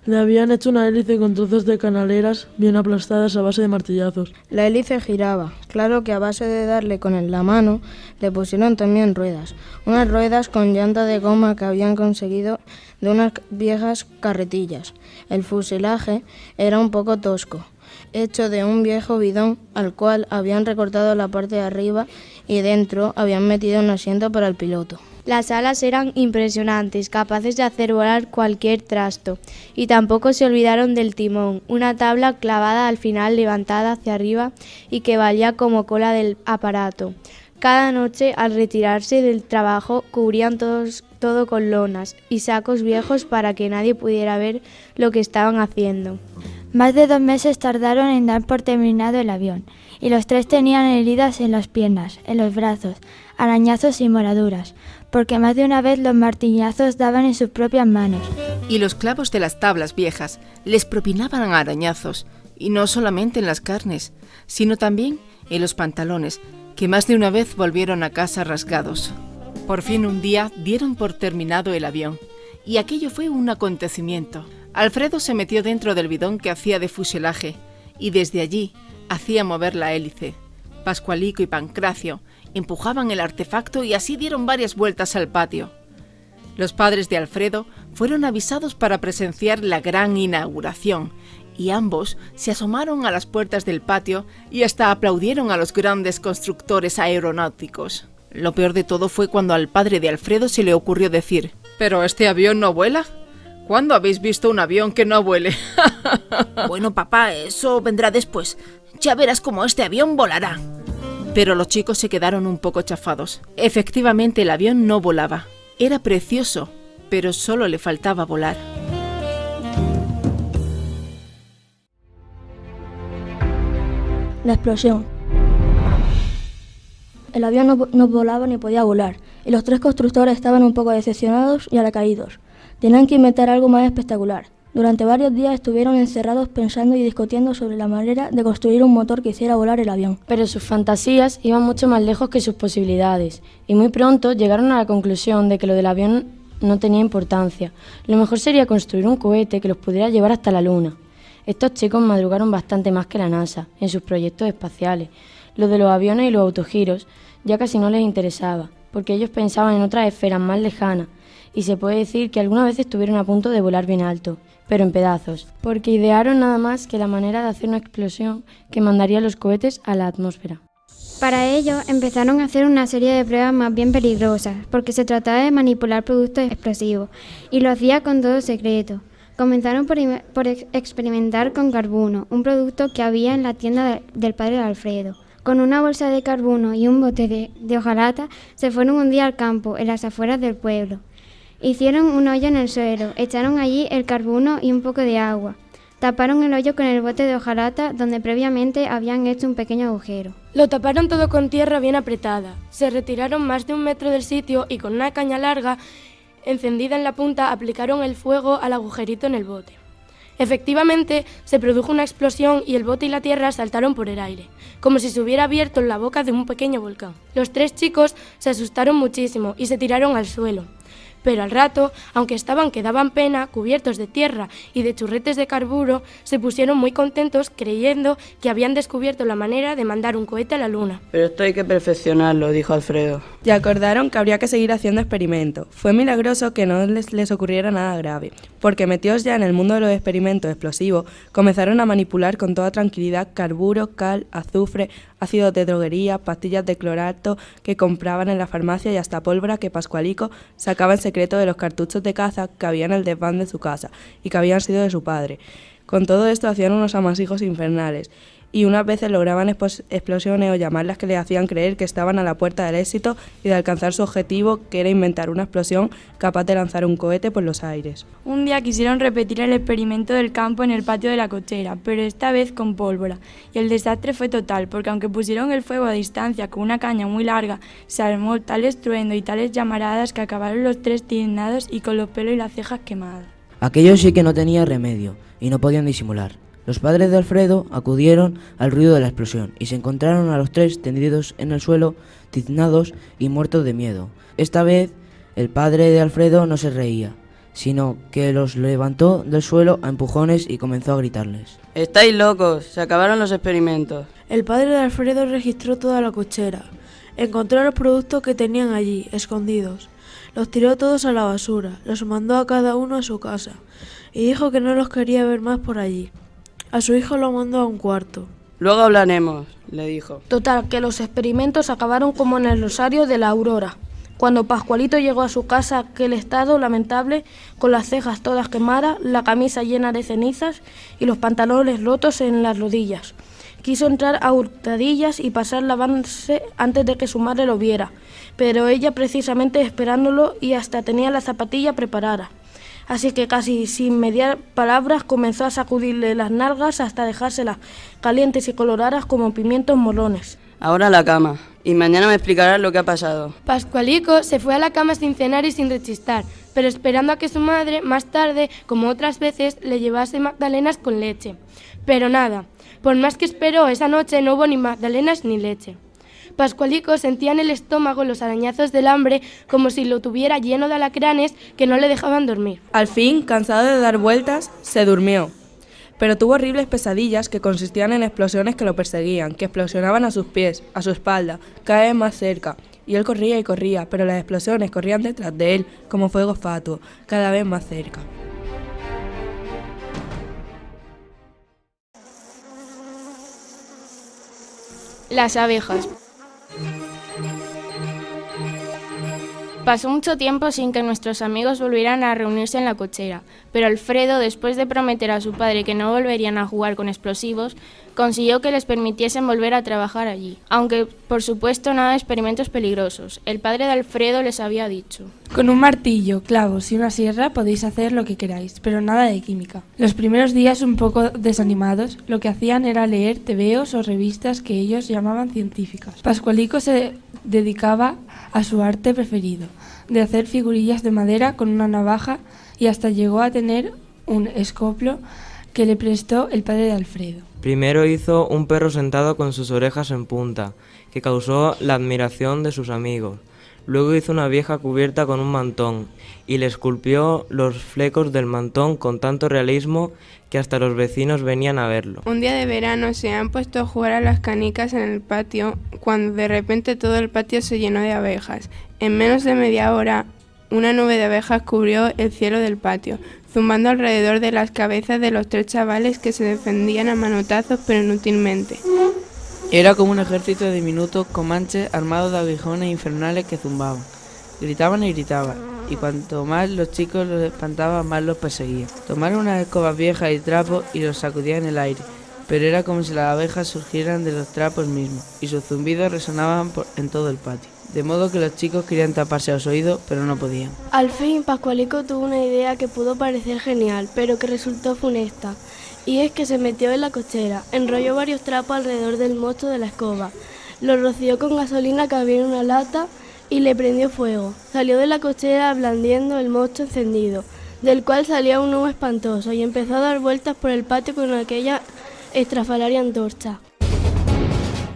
Speaker 22: Le habían hecho una hélice con trozos de canaleras bien aplastadas a base de martillazos.
Speaker 27: La hélice giraba. Claro que a base de darle con la mano, le pusieron también ruedas. Unas ruedas con llanta de goma que habían conseguido de unas viejas carretillas. El fuselaje era un poco tosco hecho de un viejo bidón al cual habían recortado la parte de arriba y dentro habían metido un asiento para el piloto.
Speaker 24: Las alas eran impresionantes, capaces de hacer volar cualquier trasto, y tampoco se olvidaron del timón, una tabla clavada al final levantada hacia arriba y que valía como cola del aparato. Cada noche, al retirarse del trabajo, cubrían todo con lonas y sacos viejos para que nadie pudiera ver lo que estaban haciendo.
Speaker 10: Más de 2 meses tardaron en dar por terminado el avión, y los 3 tenían heridas en las piernas, en los brazos, arañazos y moraduras, porque más de una vez los martillazos daban en sus propias manos.
Speaker 4: Y los clavos de las tablas viejas les propinaban arañazos, y no solamente en las carnes, sino también en los pantalones, que más de una vez volvieron a casa rasgados. Por fin un día dieron por terminado el avión, y aquello fue un acontecimiento. Alfredo se metió dentro del bidón que hacía de fuselaje, y desde allí hacía mover la hélice. Pascualico y Pancracio empujaban el artefacto y así dieron varias vueltas al patio. Los padres de Alfredo fueron avisados para presenciar la gran inauguración, y ambos se asomaron a las puertas del patio y hasta aplaudieron a los grandes constructores aeronáuticos. Lo peor de todo fue cuando al padre de Alfredo se le ocurrió decir: ¿pero este avión no vuela? ¿Cuándo habéis visto un avión que no vuele?
Speaker 5: Bueno, papá, eso vendrá después. Ya verás cómo este avión volará.
Speaker 4: Pero los chicos se quedaron un poco chafados. Efectivamente, el avión no volaba. Era precioso, pero solo le faltaba volar.
Speaker 1: La explosión. El avión no volaba ni podía volar, y los 3 constructores estaban un poco decepcionados y alacaídos. Tenían que inventar algo más espectacular. Durante varios días estuvieron encerrados pensando y discutiendo sobre la manera de construir un motor que hiciera volar el avión.
Speaker 3: Pero sus fantasías iban mucho más lejos que sus posibilidades, y muy pronto llegaron a la conclusión de que lo del avión no tenía importancia. Lo mejor sería construir un cohete que los pudiera llevar hasta la Luna. Estos chicos madrugaron bastante más que la NASA en sus proyectos espaciales. Lo de los aviones y los autogiros ya casi no les interesaba, porque ellos pensaban en otras esferas más lejanas, y se puede decir que alguna vez estuvieron a punto de volar bien alto, pero en pedazos, porque idearon nada más que la manera de hacer una explosión que mandaría los cohetes a la atmósfera.
Speaker 24: Para ello, empezaron a hacer una serie de pruebas más bien peligrosas, porque se trataba de manipular productos explosivos, y lo hacía con todo secreto. Comenzaron por experimentar con carbuno, un producto que había en la tienda del padre de Alfredo. Con una bolsa de carbuno y un bote de hojalata, se fueron un día al campo, en las afueras del pueblo. Hicieron un hoyo en el suelo, echaron allí el carbuno y un poco de agua. Taparon el hoyo con el bote de hojalata donde previamente habían hecho un pequeño agujero.
Speaker 1: Lo taparon todo con tierra bien apretada. Se retiraron más de 1 metro del sitio y con una caña larga encendida en la punta aplicaron el fuego al agujerito en el bote. Efectivamente, se produjo una explosión y el bote y la tierra saltaron por el aire, como si se hubiera abierto en la boca de un pequeño volcán. Los 3 chicos se asustaron muchísimo y se tiraron al suelo. Pero al rato, aunque estaban que daban pena, cubiertos de tierra y de churretes de carburo, se pusieron muy contentos creyendo que habían descubierto la manera de mandar un cohete a la Luna.
Speaker 17: Pero esto hay que perfeccionarlo, dijo Alfredo.
Speaker 7: Y acordaron que habría que seguir haciendo experimentos. Fue milagroso que no les ocurriera nada grave, porque metidos ya en el mundo de los experimentos explosivos, comenzaron a manipular con toda tranquilidad carburo, cal, azufre, ácidos de droguería, pastillas de clorato que compraban en la farmacia y hasta pólvora que Pascualico sacaba en secreto de los cartuchos de caza que había en el desván de su casa y que habían sido de su padre. Con todo esto hacían unos amasijos infernales y unas veces lograban explosiones o llamarlas que les hacían creer que estaban a la puerta del éxito y de alcanzar su objetivo, que era inventar una explosión capaz de lanzar un cohete por los aires.
Speaker 1: Un día quisieron repetir el experimento del campo en el patio de la cochera, pero esta vez con pólvora, y el desastre fue total, porque aunque pusieron el fuego a distancia con una caña muy larga, se armó tal estruendo y tales llamaradas que acabaron los 3 tiznados y con los pelos y las cejas quemadas.
Speaker 9: Aquello sí que no tenía remedio, y no podían disimular. Los padres de Alfredo acudieron al ruido de la explosión y se encontraron a los 3 tendidos en el suelo, tiznados y muertos de miedo. Esta vez, el padre de Alfredo no se reía, sino que los levantó del suelo a empujones y comenzó a gritarles:
Speaker 17: ¡Estáis locos! ¡Se acabaron los experimentos!
Speaker 22: El padre de Alfredo registró toda la cochera. Encontró los productos que tenían allí, escondidos. Los tiró todos a la basura, los mandó a cada uno a su casa y dijo que no los quería ver más por allí.
Speaker 18: A su hijo lo mandó a un cuarto.
Speaker 17: Luego hablaremos, le dijo.
Speaker 13: Total, que los experimentos acabaron como en el Rosario de la Aurora. Cuando Pascualito llegó a su casa, aquel estado lamentable, con las cejas todas quemadas, la camisa llena de cenizas y los pantalones rotos en las rodillas. Quiso entrar a hurtadillas y pasar lavándose antes de que su madre lo viera, pero ella precisamente esperándolo y hasta tenía la zapatilla preparada. Así que casi sin mediar palabras comenzó a sacudirle las nalgas hasta dejárselas calientes y coloradas como pimientos molones.
Speaker 17: Ahora a la cama, y mañana me explicarás lo que ha pasado.
Speaker 24: Pascualico se fue a la cama sin cenar y sin rechistar, pero esperando a que su madre, más tarde, como otras veces, le llevase magdalenas con leche. Pero nada, por más que esperó, esa noche no hubo ni magdalenas ni leche. Pascualico sentía en el estómago los arañazos del hambre como si lo tuviera lleno de alacranes que no le dejaban dormir.
Speaker 7: Al fin, cansado de dar vueltas, se durmió. Pero tuvo horribles pesadillas que consistían en explosiones que lo perseguían, que explosionaban a sus pies, a su espalda, cada vez más cerca. Y él corría y corría, pero las explosiones corrían detrás de él, como fuego fatuo, cada vez más cerca.
Speaker 24: Las abejas. Pasó mucho tiempo sin que nuestros amigos volvieran a reunirse en la cochera, pero Alfredo, después de prometer a su padre que no volverían a jugar con explosivos, consiguió que les permitiesen volver a trabajar allí. Aunque, por supuesto, nada de experimentos peligrosos. El padre de Alfredo les había dicho:
Speaker 1: con un martillo, clavos y una sierra podéis hacer lo que queráis, pero nada de química. Los primeros días, un poco desanimados, lo que hacían era leer tebeos o revistas que ellos llamaban científicas. Pascualico se dedicaba a su arte preferido, de hacer figurillas de madera con una navaja, y hasta llegó a tener un escoplo que le prestó el padre de Alfredo.
Speaker 14: Primero hizo un perro sentado con sus orejas en punta, que causó la admiración de sus amigos. Luego hizo una vieja cubierta con un mantón, y le esculpió los flecos del mantón con tanto realismo que hasta los vecinos venían a verlo.
Speaker 6: Un día de verano se han puesto a jugar a las canicas en el patio, cuando de repente todo el patio se llenó de abejas. En menos de media hora, una nube de abejas cubrió el cielo del patio, zumbando alrededor de las cabezas de los 3 chavales que se defendían a manotazos pero inútilmente.
Speaker 15: Era como un ejército de diminutos comanches armados de aguijones infernales que zumbaban. Gritaban y gritaban, y cuanto más los chicos los espantaban, más los perseguían. Tomaron unas escobas viejas y trapos y los sacudían en el aire, pero era como si las abejas surgieran de los trapos mismos, y sus zumbidos resonaban en todo el patio. De modo que los chicos querían taparse los oídos, pero no podían.
Speaker 13: Al fin, Pascualico tuvo una idea que pudo parecer genial, pero que resultó funesta. Y es que se metió en la cochera, enrolló varios trapos alrededor del mosto de la escoba, lo roció con gasolina que había en una lata y le prendió fuego. Salió de la cochera blandiendo el mosto encendido, del cual salía un humo espantoso, y empezó a dar vueltas por el patio con aquella estrafalaria antorcha.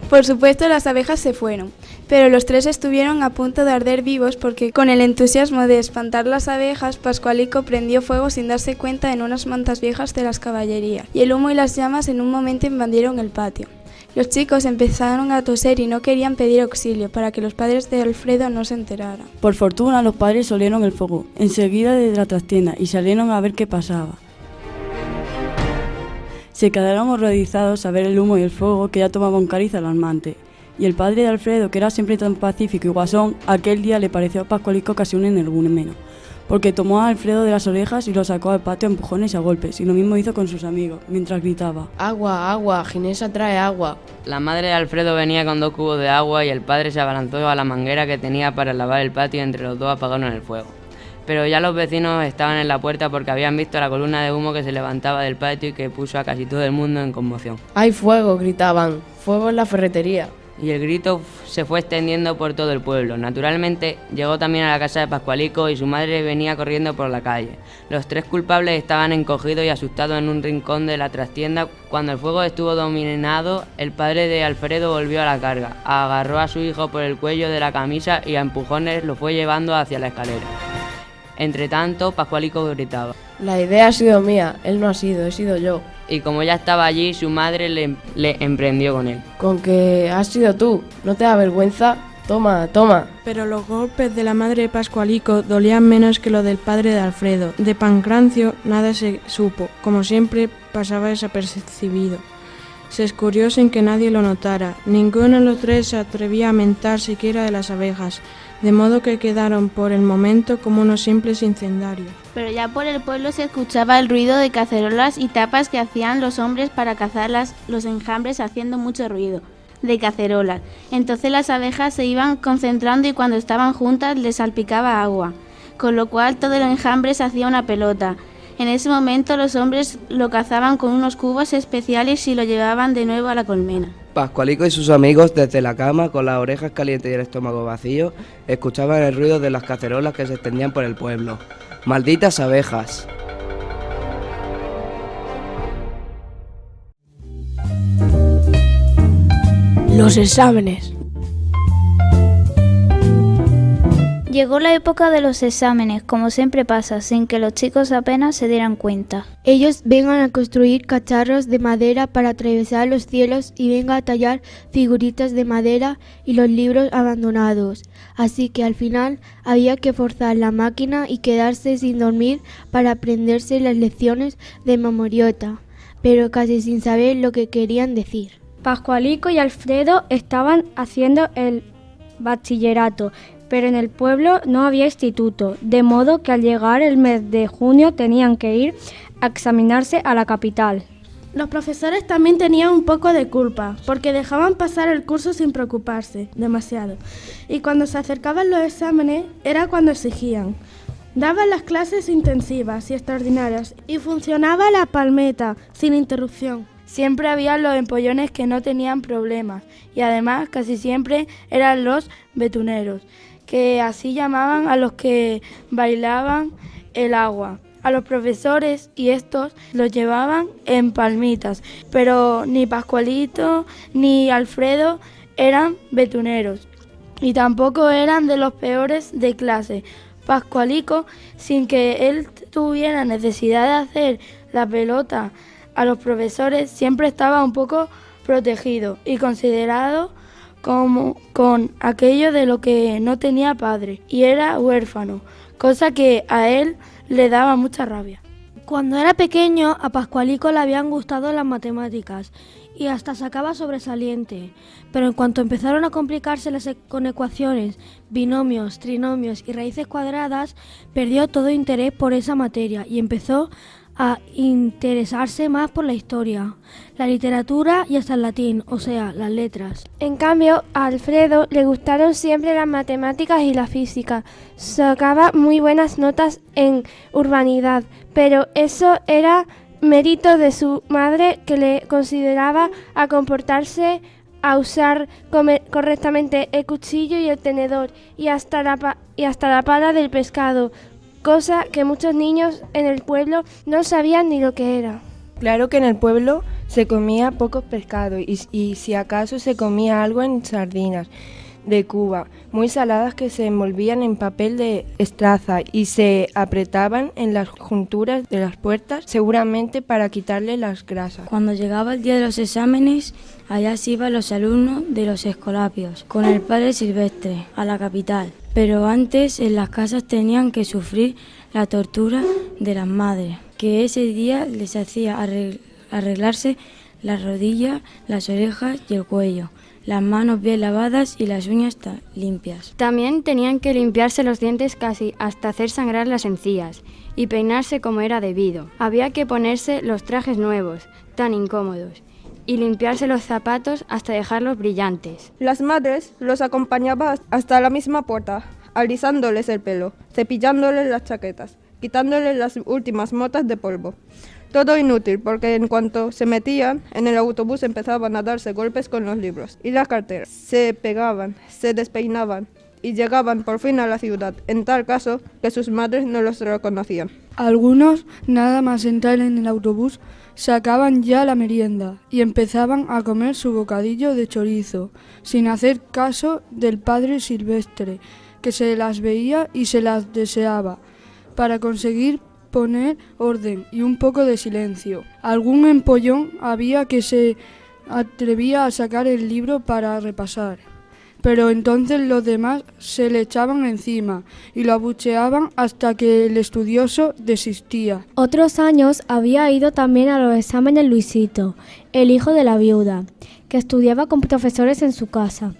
Speaker 8: Por supuesto, las abejas se fueron, pero los 3 estuvieron a punto de arder vivos porque, con el entusiasmo de espantar las abejas, Pascualico prendió fuego sin darse cuenta en unas mantas viejas de las caballerías, y el humo y las llamas en un momento invadieron el patio. Los chicos empezaron a toser y no querían pedir auxilio para que los padres de Alfredo no se enteraran.
Speaker 16: Por fortuna, los padres olieron el fuego enseguida desde la trastienda y salieron a ver qué pasaba. Se quedaron horrorizados a ver el humo y el fuego, que ya tomaba un cariz alarmante. Y el padre de Alfredo, que era siempre tan pacífico y guasón, aquel día le pareció a Pascualico casi un energúmeno, porque tomó a Alfredo de las orejas y lo sacó al patio a empujones y a golpes, y lo mismo hizo con sus amigos, mientras gritaba:
Speaker 27: ¡Agua, agua! Ginesa trae agua.
Speaker 20: La madre de Alfredo venía con 2 cubos de agua y el padre se abalanzó a la manguera que tenía para lavar el patio, y entre los dos apagaron el fuego. Pero ya los vecinos estaban en la puerta porque habían visto la columna de humo que se levantaba del patio y que puso a casi todo el mundo en conmoción.
Speaker 27: ¡Hay fuego!, gritaban. ¡Fuego en la ferretería!
Speaker 20: Y el grito se fue extendiendo por todo el pueblo. Naturalmente, llegó también a la casa de Pascualico y su madre venía corriendo por la calle. Los 3 culpables estaban encogidos y asustados en un rincón de la trastienda. Cuando el fuego estuvo dominado, el padre de Alfredo volvió a la carga, agarró a su hijo por el cuello de la camisa y a empujones lo fue llevando hacia la escalera. Entre tanto, Pascualico gritaba:
Speaker 27: La idea ha sido mía, él no ha sido, he sido yo.
Speaker 20: Y como ya estaba allí, su madre le emprendió con él.
Speaker 27: Con que has sido tú, ¿no te da vergüenza? Toma, toma.
Speaker 6: Pero los golpes de la madre de Pascualico dolían menos que los del padre de Alfredo. De Pancrancio nada se supo. Como siempre, pasaba desapercibido. Se escurrió sin que nadie lo notara. Ninguno de los tres se atrevía a mentar siquiera de las abejas, de modo que quedaron por el momento como unos simples incendiarios.
Speaker 2: Pero ya por el pueblo se escuchaba el ruido de cacerolas y tapas que hacían los hombres para cazar los enjambres, haciendo mucho ruido de cacerolas. Entonces las abejas se iban concentrando y cuando estaban juntas les salpicaba agua, con lo cual todo el enjambre se hacía una pelota. En ese momento los hombres lo cazaban con unos cubos especiales y lo llevaban de nuevo a la colmena.
Speaker 17: Pascualico y sus amigos, desde la cama, con las orejas calientes y el estómago vacío, escuchaban el ruido de las cacerolas que se extendían por el pueblo. ¡Malditas abejas!
Speaker 1: Los exámenes.
Speaker 11: Llegó la época de los exámenes, como siempre pasa, sin que los chicos apenas se dieran cuenta.
Speaker 10: Ellos vengan a construir cacharros de madera para atravesar los cielos y vengan a tallar figuritas de madera y los libros abandonados. Así que al final había que forzar la máquina y quedarse sin dormir para aprenderse las lecciones de memoriota, pero casi sin saber lo que querían decir.
Speaker 24: Pascualico y Alfredo estaban haciendo el bachillerato, pero en el pueblo no había instituto, de modo que al llegar el mes de junio tenían que ir a examinarse a la capital.
Speaker 6: Los profesores también tenían un poco de culpa, porque dejaban pasar el curso sin preocuparse demasiado, y cuando se acercaban los exámenes era cuando exigían. Daban las clases intensivas y extraordinarias, y funcionaba la palmeta sin interrupción.
Speaker 1: Siempre había los empollones que no tenían problemas, y además casi siempre eran los betuneros, que así llamaban a los que bailaban el agua. A los profesores, y estos los llevaban en palmitas, pero ni Pascualito ni Alfredo eran betuneros, y tampoco eran de los peores de clase. Pascualico, sin que él tuviera necesidad de hacer la pelota a los profesores, siempre estaba un poco protegido y considerado como con aquello de lo que no tenía padre y era huérfano, cosa que a él le daba mucha rabia.
Speaker 19: Cuando era pequeño, a Pascualico le habían gustado las matemáticas y hasta sacaba sobresaliente, pero en cuanto empezaron a complicarse con ecuaciones, binomios, trinomios y raíces cuadradas, perdió todo interés por esa materia y empezó a interesarse más por la historia, la literatura y hasta el latín, o sea, las letras.
Speaker 24: En cambio, a Alfredo le gustaron siempre las matemáticas y la física. Sacaba muy buenas notas en urbanidad, pero eso era mérito de su madre, que le consideraba a comportarse, a usar correctamente el cuchillo y el tenedor y hasta la pala del pescado, cosa que muchos niños en el pueblo no sabían ni lo que era.
Speaker 21: Claro que en el pueblo se comía pocos pescados y si acaso se comía algo en sardinas de Cuba, muy saladas, que se envolvían en papel de estraza y se apretaban en las junturas de las puertas, seguramente para quitarle las grasas.
Speaker 16: Cuando llegaba el día de los exámenes, allá se iban los alumnos de los escolapios con el padre Silvestre a la capital. Pero antes en las casas tenían que sufrir la tortura de las madres, que ese día les hacía arreglarse las rodillas, las orejas y el cuello, las manos bien lavadas y las uñas limpias.
Speaker 24: También tenían que limpiarse los dientes casi hasta hacer sangrar las encías y peinarse como era debido. Había que ponerse los trajes nuevos, tan incómodos, y limpiarse los zapatos hasta dejarlos brillantes.
Speaker 23: Las madres los acompañaban hasta la misma puerta, alisándoles el pelo, cepillándoles las chaquetas, quitándoles las últimas motas de polvo. Todo inútil, porque en cuanto se metían en el autobús empezaban a darse golpes con los libros y las carteras. Se pegaban, se despeinaban y llegaban por fin a la ciudad, en tal caso que sus madres no los reconocían.
Speaker 1: Algunos, nada más entrar en el autobús, sacaban ya la merienda y empezaban a comer su bocadillo de chorizo, sin hacer caso del padre Silvestre, que se las veía y se las deseaba, para conseguir poner orden y un poco de silencio. Algún empollón había que se atrevía a sacar el libro para repasar.
Speaker 3: pero entonces los demás se le echaban encima y lo abucheaban hasta que el estudioso desistía.
Speaker 19: Otros años había ido también a los exámenes Luisito, el hijo de la viuda, que estudiaba con profesores en su casa.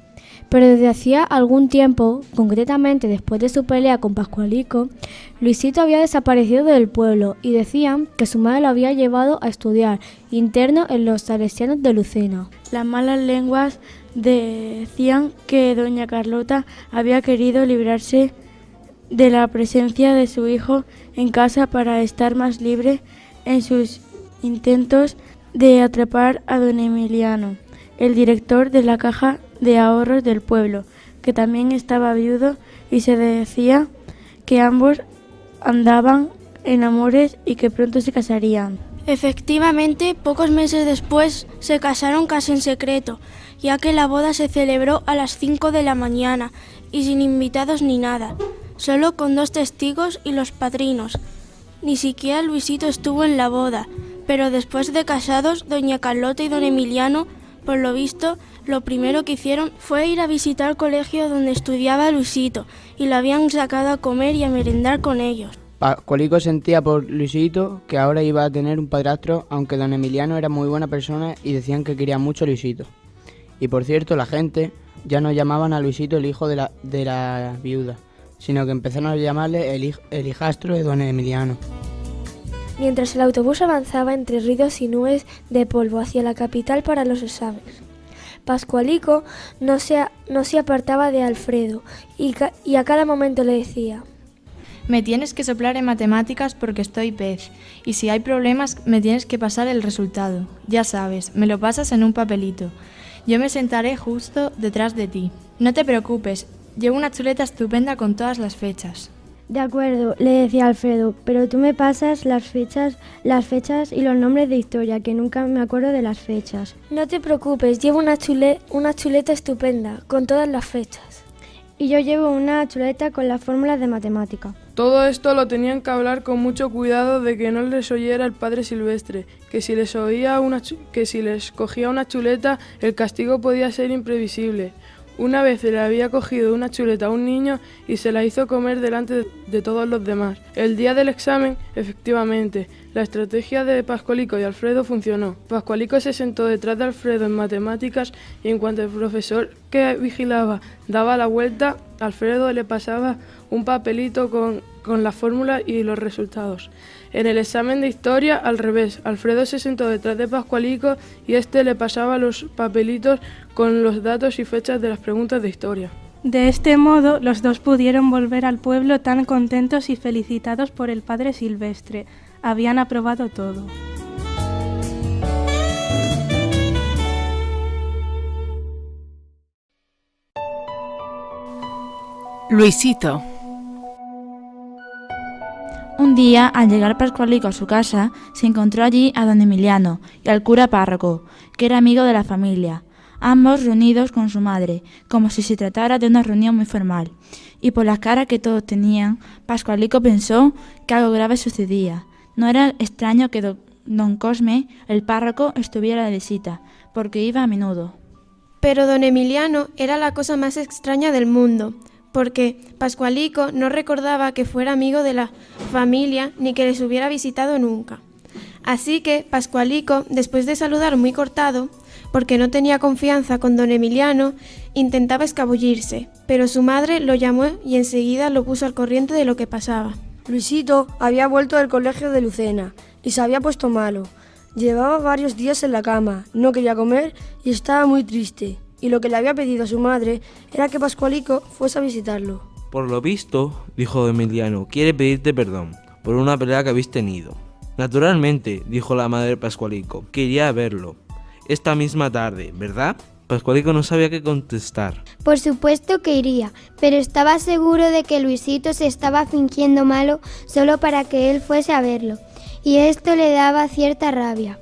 Speaker 19: Pero desde hacía algún tiempo, concretamente después de su pelea con Pascualico, Luisito había desaparecido del pueblo y decían que su madre lo había llevado a estudiar interno en los salesianos de Lucena.
Speaker 8: Las malas lenguas decían que doña Carlota había querido librarse de la presencia de su hijo en casa para estar más libre en sus intentos de atrapar a don Emiliano, el director de la caja de ahorros del pueblo, que también estaba viudo, y se decía que ambos andaban en amores y que pronto se casarían.
Speaker 4: Efectivamente, pocos meses después se casaron casi en secreto, ya que la boda se celebró a las 5 de la mañana y sin invitados ni nada, solo con 2 testigos y los padrinos. Ni siquiera Luisito estuvo en la boda, pero después de casados, doña Carlota y don Emiliano, por lo visto, lo primero que hicieron fue ir a visitar el colegio donde estudiaba Luisito y lo habían sacado a comer y a merendar con ellos.
Speaker 5: Pascualico sentía por Luisito que ahora iba a tener un padrastro, aunque don Emiliano era muy buena persona y decían que quería mucho a Luisito. Y por cierto, la gente ya no llamaban a Luisito el hijo de la viuda, sino que empezaron a llamarle el hijastro de don Emiliano.
Speaker 19: Mientras el autobús avanzaba entre ruidos y nubes de polvo hacia la capital para los exámenes, Pascualico no se apartaba de Alfredo y a cada momento le decía:
Speaker 9: me tienes que soplar en matemáticas porque estoy pez, y si hay problemas me tienes que pasar el resultado. Ya sabes, me lo pasas en un papelito. Yo me sentaré justo detrás de ti. No te preocupes, llevo una chuleta estupenda con todas las fechas.
Speaker 19: De acuerdo, le decía Alfredo, pero tú me pasas las fechas y los nombres de historia, que nunca me acuerdo de las fechas. No te preocupes, llevo una chuleta estupenda, con todas las fechas. Y yo llevo una chuleta con las fórmulas de matemática.
Speaker 6: Todo esto lo tenían que hablar con mucho cuidado de que no les oyera el padre Silvestre, que si les cogía una chuleta, el castigo podía ser imprevisible. Una vez le había cogido una chuleta a un niño y se la hizo comer delante de todos los demás. El día del examen, efectivamente, la estrategia de Pascualico y Alfredo funcionó. Pascualico se sentó detrás de Alfredo en matemáticas y en cuanto el profesor que vigilaba daba la vuelta, Alfredo le pasaba un papelito con la fórmula y los resultados. En el examen de historia, al revés, Alfredo se sentó detrás de Pascualico y este le pasaba los papelitos con los datos y fechas de las preguntas de historia.
Speaker 12: De este modo, los dos pudieron volver al pueblo tan contentos y felicitados por el padre Silvestre. Habían aprobado todo.
Speaker 25: Luisito.
Speaker 26: Un día, al llegar Pascualico a su casa, se encontró allí a don Emiliano y al cura párroco, que era amigo de la familia, ambos reunidos con su madre, como si se tratara de una reunión muy formal. Y por la cara que todos tenían, Pascualico pensó que algo grave sucedía. No era extraño que don Cosme, el párroco, estuviera de visita, porque iba a menudo.
Speaker 4: Pero don Emiliano era la cosa más extraña del mundo, porque Pascualico no recordaba que fuera amigo de la familia ni que les hubiera visitado nunca. Así que Pascualico, después de saludar muy cortado, porque no tenía confianza con don Emiliano, intentaba escabullirse, pero su madre lo llamó y enseguida lo puso al corriente de lo que pasaba.
Speaker 1: Luisito había vuelto del colegio de Lucena y se había puesto malo. Llevaba varios días en la cama, no quería comer y estaba muy triste. Y lo que le había pedido a su madre era que Pascualico fuese a visitarlo.
Speaker 28: Por lo visto, dijo don Emiliano, quiere pedirte perdón por una pelea que habéis tenido. Naturalmente, dijo la madre de Pascualico, que iría a verlo esta misma tarde, ¿verdad? Pascualico no sabía qué contestar.
Speaker 10: Por supuesto que iría, pero estaba seguro de que Luisito se estaba fingiendo malo solo para que él fuese a verlo, y esto le daba cierta rabia.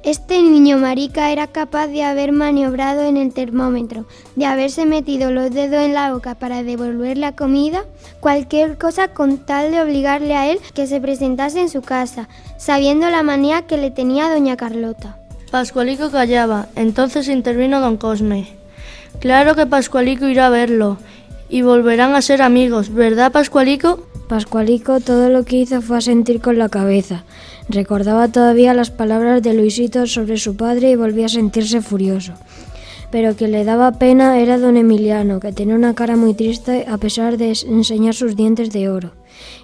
Speaker 10: Este niño marica era capaz de haber maniobrado en el termómetro, de haberse metido los dedos en la boca para devolver la comida, cualquier cosa con tal de obligarle a él que se presentase en su casa, sabiendo la manía que le tenía doña Carlota.
Speaker 13: Pascualico callaba, entonces intervino don Cosme.
Speaker 2: Claro que Pascualico irá a verlo y volverán a ser amigos, ¿verdad, Pascualico?
Speaker 19: Pascualico todo lo que hizo fue asentir con la cabeza. Recordaba todavía las palabras de Luisito sobre su padre y volvía a sentirse furioso. Pero que le daba pena era don Emiliano, que tenía una cara muy triste a pesar de enseñar sus dientes de oro.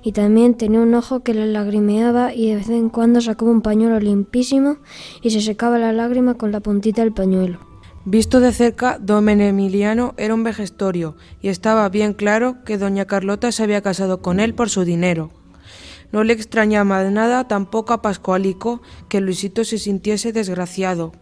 Speaker 19: Y también tenía un ojo que le lagrimeaba y de vez en cuando sacaba un pañuelo limpísimo y se secaba la lágrima con la puntita del pañuelo.
Speaker 7: Visto de cerca, don Emiliano era un vejestorio y estaba bien claro que doña Carlota se había casado con él por su dinero. No le extrañaba nada tampoco a Pascualico que Luisito se sintiese desgraciado.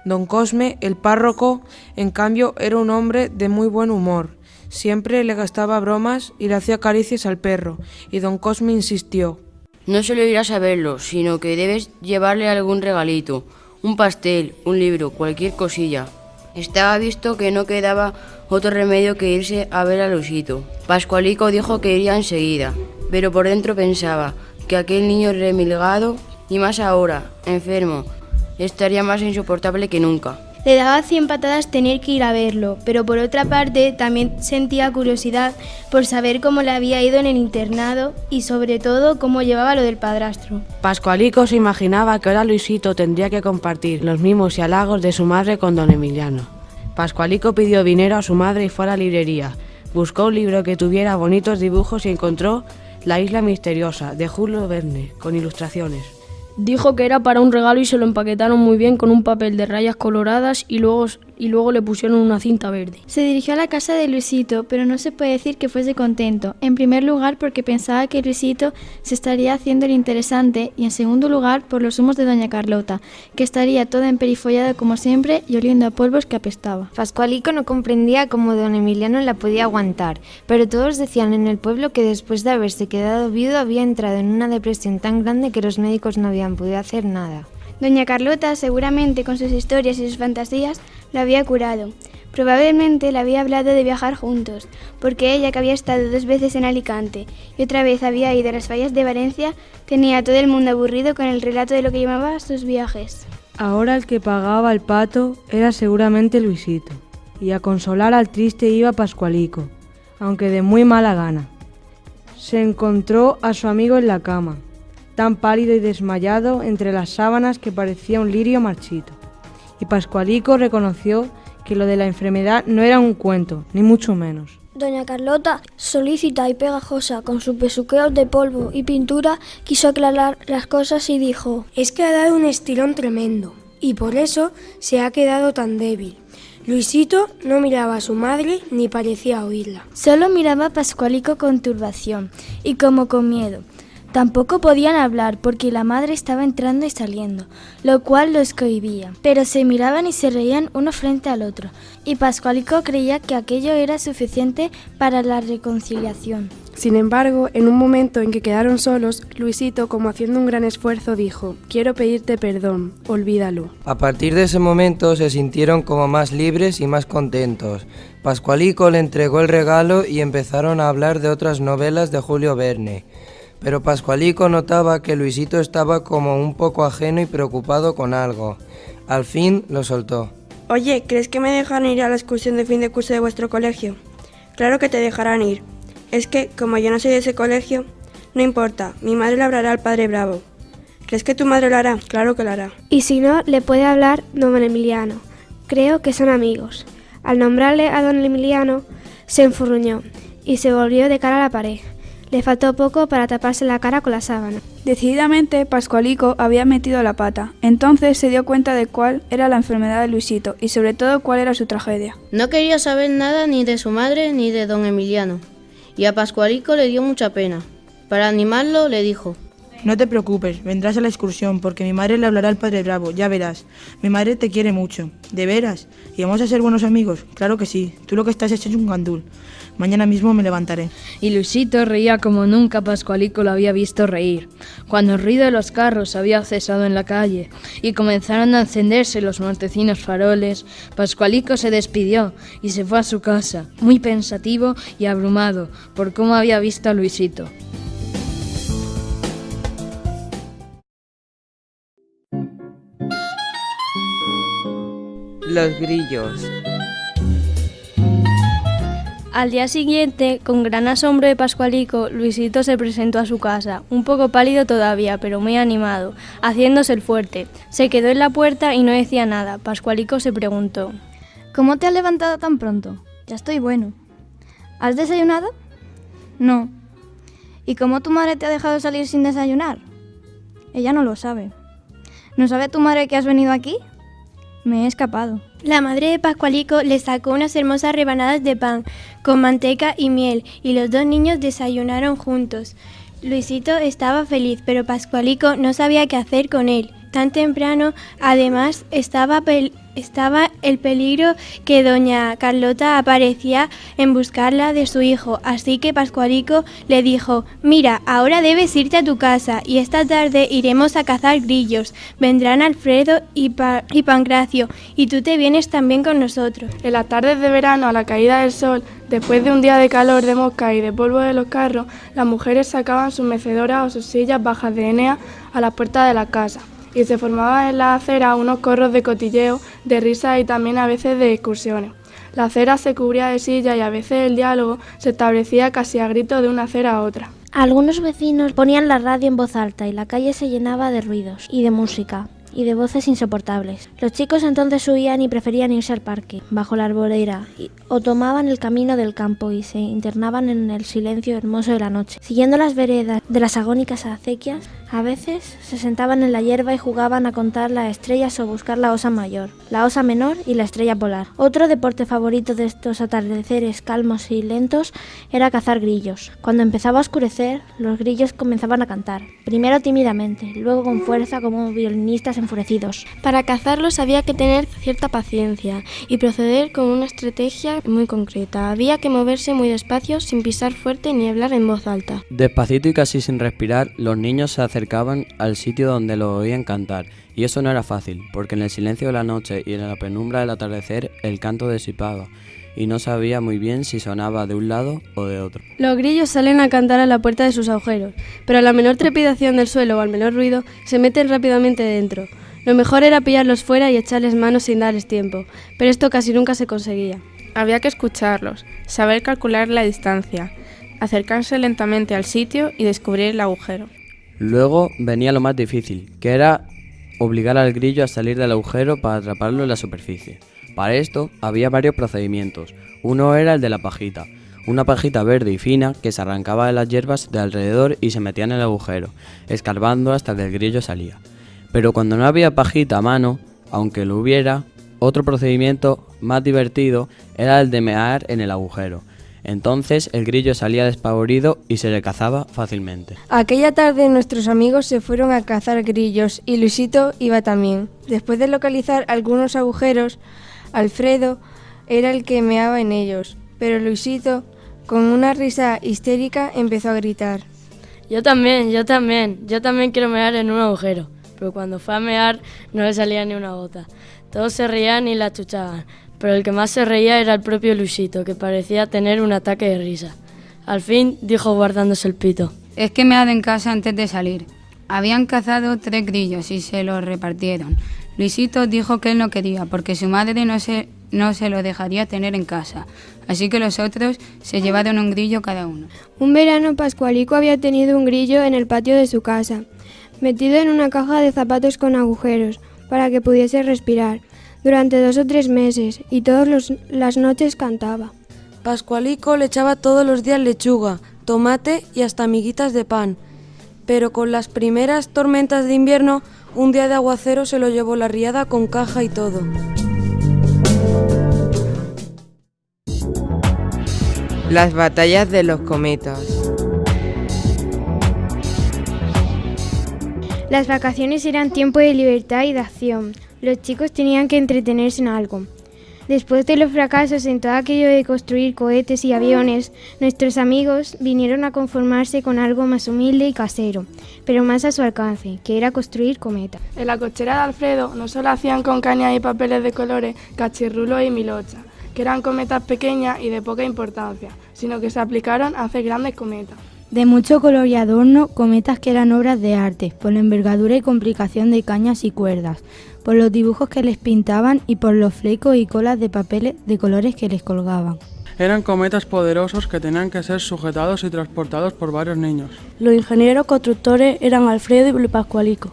Speaker 7: Don Cosme, el párroco, en cambio, era un hombre de muy buen humor. Siempre le gastaba bromas y le hacía caricias al perro, y don Cosme insistió.
Speaker 14: No solo irás a verlo, sino que debes llevarle algún regalito, un pastel, un libro, cualquier cosilla. Estaba visto que no quedaba otro remedio que irse a ver a Luisito. Pascualico dijo que iría enseguida, pero por dentro pensaba que aquel niño remilgado, y más ahora, enfermo, estaría más insoportable que nunca.
Speaker 24: Le daba 100 patadas tener que ir a verlo, pero por otra parte también sentía curiosidad por saber cómo le había ido en el internado y sobre todo cómo llevaba lo del padrastro.
Speaker 15: Pascualico se imaginaba que ahora Luisito tendría que compartir los mimos y halagos de su madre con don Emiliano. Pascualico pidió dinero a su madre y fue a la librería. Buscó un libro que tuviera bonitos dibujos y encontró La isla misteriosa, de Julio Verne, con ilustraciones.
Speaker 13: Dijo que era para un regalo y se lo empaquetaron muy bien con un papel de rayas coloradas y luego le pusieron una cinta verde.
Speaker 24: Se dirigió a la casa de Luisito, pero no se puede decir que fuese contento. En primer lugar porque pensaba que Luisito se estaría haciendo el interesante y en segundo lugar por los humos de doña Carlota, que estaría toda emperifollada como siempre y oliendo a polvos que apestaba.
Speaker 18: Pascualico no comprendía cómo don Emiliano la podía aguantar, pero todos decían en el pueblo que después de haberse quedado viudo había entrado en una depresión tan grande que los médicos no habían podido hacer nada.
Speaker 24: Doña Carlota, seguramente con sus historias y sus fantasías, lo había curado. Probablemente le había hablado de viajar juntos, porque ella, que había estado 2 veces en Alicante y otra vez había ido a las fallas de Valencia, tenía a todo el mundo aburrido con el relato de lo que llamaba sus viajes.
Speaker 7: Ahora el que pagaba el pato era seguramente Luisito, y a consolar al triste iba Pascualico, aunque de muy mala gana. Se encontró a su amigo en la cama, tan pálido y desmayado entre las sábanas que parecía un lirio marchito. Y Pascualico reconoció que lo de la enfermedad no era un cuento, ni mucho menos.
Speaker 19: Doña Carlota, solícita y pegajosa, con sus besuqueos de polvo y pintura, quiso aclarar las cosas y dijo:
Speaker 20: es que ha dado un estirón tremendo, y por eso se ha quedado tan débil. Luisito no miraba a su madre ni parecía oírla.
Speaker 24: Solo miraba a Pascualico con turbación y como con miedo. Tampoco podían hablar porque la madre estaba entrando y saliendo, lo cual los cohibía. Pero se miraban y se reían uno frente al otro, y Pascualico creía que aquello era suficiente para la reconciliación.
Speaker 6: Sin embargo, en un momento en que quedaron solos, Luisito, como haciendo un gran esfuerzo, dijo: quiero pedirte perdón, olvídalo.
Speaker 17: A partir de ese momento se sintieron como más libres y más contentos. Pascualico le entregó el regalo y empezaron a hablar de otras novelas de Julio Verne. Pero Pascualico notaba que Luisito estaba como un poco ajeno y preocupado con algo. Al fin lo soltó.
Speaker 18: Oye, ¿crees que me dejan ir a la excursión de fin de curso de vuestro colegio? Claro que te dejarán ir. Es que, como yo no soy de ese colegio, no importa, mi madre le hablará al padre Bravo. ¿Crees que tu madre lo hará? Claro que lo hará.
Speaker 20: Y si no, le puede hablar don Emiliano. Creo que son amigos. Al nombrarle a don Emiliano, se enfurruñó y se volvió de cara a la pared. Le faltó poco para taparse la cara con la sábana.
Speaker 6: Decididamente, Pascualico había metido la pata. Entonces se dio cuenta de cuál era la enfermedad de Luisito y sobre todo cuál era su tragedia.
Speaker 2: No quería saber nada ni de su madre ni de don Emiliano. Y a Pascualico le dio mucha pena. Para animarlo le dijo:
Speaker 22: no te preocupes, vendrás a la excursión porque mi madre le hablará al padre Bravo, ya verás. Mi madre te quiere mucho. ¿De veras? ¿Y vamos a ser buenos amigos? Claro que sí, tú lo que estás hecho es un gandul. Mañana mismo me levantaré.
Speaker 13: Y Luisito reía como nunca Pascualico lo había visto reír. Cuando el ruido de los carros había cesado en la calle y comenzaron a encenderse los mortecinos faroles, Pascualico se despidió y se fue a su casa, muy pensativo y abrumado por cómo había visto a Luisito.
Speaker 17: Los grillos.
Speaker 24: Al día siguiente, con gran asombro de Pascualico, Luisito se presentó a su casa, un poco pálido todavía, pero muy animado, haciéndose el fuerte. Se quedó en la puerta y no decía nada. Pascualico se preguntó:
Speaker 3: ¿Cómo te has levantado tan pronto? Ya estoy bueno. ¿Has desayunado? No. ¿Y cómo tu madre te ha dejado salir sin desayunar? Ella no lo sabe. ¿No sabe tu madre que has venido aquí? Me he escapado.
Speaker 24: La madre de Pascualico le sacó unas hermosas rebanadas de pan con manteca y miel y los dos niños desayunaron juntos. Luisito estaba feliz, pero Pascualico no sabía qué hacer con él. Tan temprano, además, estaba el peligro que doña Carlota aparecía en buscarla de su hijo, así que Pascualico le dijo: «Mira, ahora debes irte a tu casa y esta tarde iremos a cazar grillos. Vendrán Alfredo y Pancracio y tú te vienes también con nosotros».
Speaker 6: En las tardes de verano, a la caída del sol, después de un día de calor, de mosca y de polvo de los carros, las mujeres sacaban sus mecedoras o sus sillas bajas de Enea a la puerta de la casa, y se formaban en la acera unos corros de cotilleo, de risa y también a veces de excursiones. La acera se cubría de sillas y a veces el diálogo se establecía casi a gritos de una acera a otra.
Speaker 24: Algunos vecinos ponían la radio en voz alta y la calle se llenaba de ruidos y de música y de voces insoportables. Los chicos entonces huían y preferían irse al parque, bajo la arboleda, o tomaban el camino del campo y se internaban en el silencio hermoso de la noche. Siguiendo las veredas de las agónicas acequias, a veces se sentaban en la hierba y jugaban a contar las estrellas o buscar la osa mayor, la osa menor y la estrella polar. Otro deporte favorito de estos atardeceres calmos y lentos era cazar grillos. Cuando empezaba a oscurecer, los grillos comenzaban a cantar, primero tímidamente, luego con fuerza como violinistas enfurecidos. Para cazarlos había que tener cierta paciencia y proceder con una estrategia muy concreta. Había que moverse muy despacio, sin pisar fuerte ni hablar en voz alta.
Speaker 5: Despacito y casi sin respirar, los niños se acercaban al sitio donde lo oían cantar, y eso no era fácil, porque en el silencio de la noche y en la penumbra del atardecer el canto disipaba, y no sabía muy bien si sonaba de un lado o de otro.
Speaker 24: Los grillos salen a cantar a la puerta de sus agujeros, pero a la menor trepidación del suelo o al menor ruido se meten rápidamente dentro. Lo mejor era pillarlos fuera y echarles manos sin darles tiempo, pero esto casi nunca se conseguía.
Speaker 6: Había que escucharlos, saber calcular la distancia, acercarse lentamente al sitio y descubrir el agujero.
Speaker 5: Luego venía lo más difícil, que era obligar al grillo a salir del agujero para atraparlo en la superficie. Para esto había varios procedimientos. Uno era el de la pajita, una pajita verde y fina que se arrancaba de las hierbas de alrededor y se metía en el agujero, escarbando hasta que el grillo salía. Pero cuando no había pajita a mano, aunque lo hubiera, otro procedimiento más divertido era el de mear en el agujero. Entonces el grillo salía despavorido y se le cazaba fácilmente.
Speaker 24: Aquella tarde nuestros amigos se fueron a cazar grillos y Luisito iba también. Después de localizar algunos agujeros, Alfredo era el que meaba en ellos, pero Luisito, con una risa histérica, empezó a gritar:
Speaker 13: Yo también quiero mear en un agujero. Pero cuando fue a mear no le salía ni una gota. Todos se reían y la achuchaban, pero el que más se reía era el propio Luisito, que parecía tener un ataque de risa. Al fin dijo guardándose el pito:
Speaker 8: Es que me he dado en casa antes de salir. Habían cazado 3 grillos y se los repartieron. Luisito dijo que él no quería, porque su madre no se lo dejaría tener en casa. Así que los otros se llevaron un grillo cada uno.
Speaker 24: Un verano Pascualico había tenido un grillo en el patio de su casa, metido en una caja de zapatos con agujeros, para que pudiese respirar, durante 2 o 3 meses, y todas las noches cantaba.
Speaker 7: Pascualico le echaba todos los días lechuga, tomate y hasta miguitas de pan. Pero con las primeras tormentas de invierno, un día de aguacero se lo llevó la riada con caja y todo.
Speaker 11: Las batallas de los cometas.
Speaker 10: Las vacaciones eran tiempo de libertad y de acción. Los chicos tenían que entretenerse en algo. Después de los fracasos en todo aquello de construir cohetes y aviones, nuestros amigos vinieron a conformarse con algo más humilde y casero, pero más a su alcance, que era construir cometas.
Speaker 6: En la cochera de Alfredo no solo hacían con cañas y papeles de colores cachirrulos y milochas, que eran cometas pequeñas y de poca importancia, sino que se aplicaron a hacer grandes cometas.
Speaker 1: De mucho color y adorno, cometas que eran obras de arte, por la envergadura y complicación de cañas y cuerdas, por los dibujos que les pintaban y por los flecos y colas de papeles de colores que les colgaban.
Speaker 9: Eran cometas poderosos que tenían que ser sujetados y transportados por varios niños.
Speaker 4: Los ingenieros constructores eran Alfredo y Pascualico,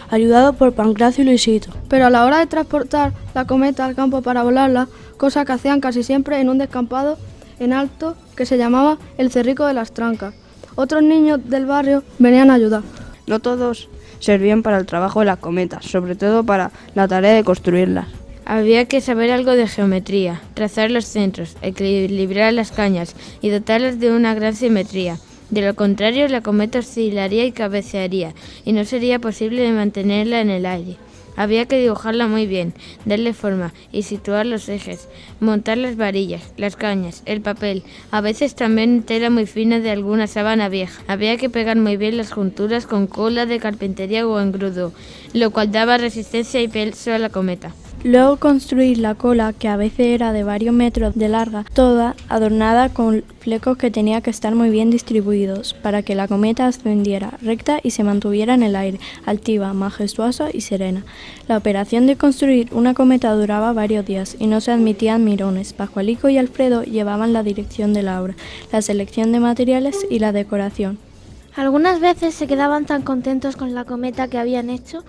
Speaker 4: ayudados por Pancracio y Luisito.
Speaker 12: Pero a la hora de transportar la cometa al campo para volarla, cosa que hacían casi siempre en un descampado en alto que se llamaba el Cerrico de las Trancas, otros niños del barrio venían a ayudar.
Speaker 16: No todos servían para el trabajo de las cometas, sobre todo para la tarea de construirlas.
Speaker 2: Había que saber algo de geometría, trazar los centros, equilibrar las cañas y dotarlas de una gran simetría. De lo contrario, la cometa oscilaría y cabecearía, y no sería posible mantenerla en el aire. Había que dibujarla muy bien, darle forma y situar los ejes, montar las varillas, las cañas, el papel, a veces también tela muy fina de alguna sábana vieja. Había que pegar muy bien las junturas con cola de carpintería o engrudo, lo cual daba resistencia y peso a la cometa.
Speaker 12: Luego construir la cola, que a veces era de varios metros de larga, toda adornada con flecos que tenía que estar muy bien distribuidos para que la cometa ascendiera recta y se mantuviera en el aire, altiva, majestuosa y serena. La operación de construir una cometa duraba varios días y no se admitían mirones. Pascualico y Alfredo llevaban la dirección de la obra, la selección de materiales y la decoración.
Speaker 19: Algunas veces se quedaban tan contentos con la cometa que habían hecho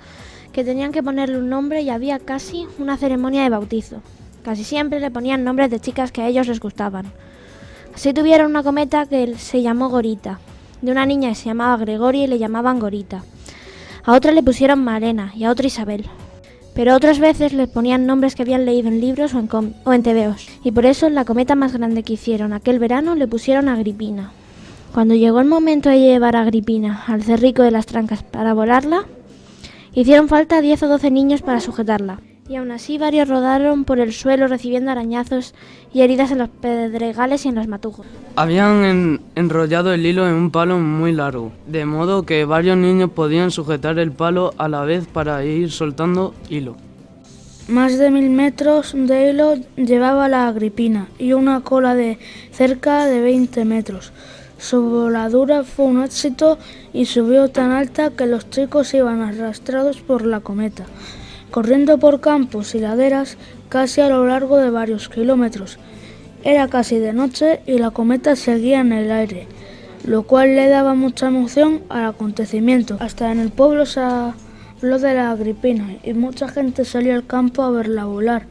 Speaker 19: que tenían que ponerle un nombre y había casi una ceremonia de bautizo. Casi siempre le ponían nombres de chicas que a ellos les gustaban. Así tuvieron una cometa que se llamó Gorita, de una niña que se llamaba Gregoria y le llamaban Gorita. A otra le pusieron Malena y a otra Isabel. Pero otras veces les ponían nombres que habían leído en libros o en tebeos. Y por eso la cometa más grande que hicieron aquel verano le pusieron Agripina. Cuando llegó el momento de llevar a Agripina al Cerrico de las Trancas para volarla, hicieron falta 10 o 12 niños para sujetarla, y aún así varios rodaron por el suelo recibiendo arañazos y heridas en los pedregales y en los matujos.
Speaker 9: Habían enrollado el hilo en un palo muy largo, de modo que varios niños podían sujetar el palo a la vez para ir soltando hilo.
Speaker 12: Más de 1000 metros de hilo llevaba la Agripina y una cola de cerca de 20 metros. Su voladura fue un éxito y subió tan alta que los chicos iban arrastrados por la cometa, corriendo por campos y laderas casi a lo largo de varios kilómetros. Era casi de noche y la cometa seguía en el aire, lo cual le daba mucha emoción al acontecimiento. Hasta en el pueblo se habló de la Agripina y mucha gente salió al campo a verla volar,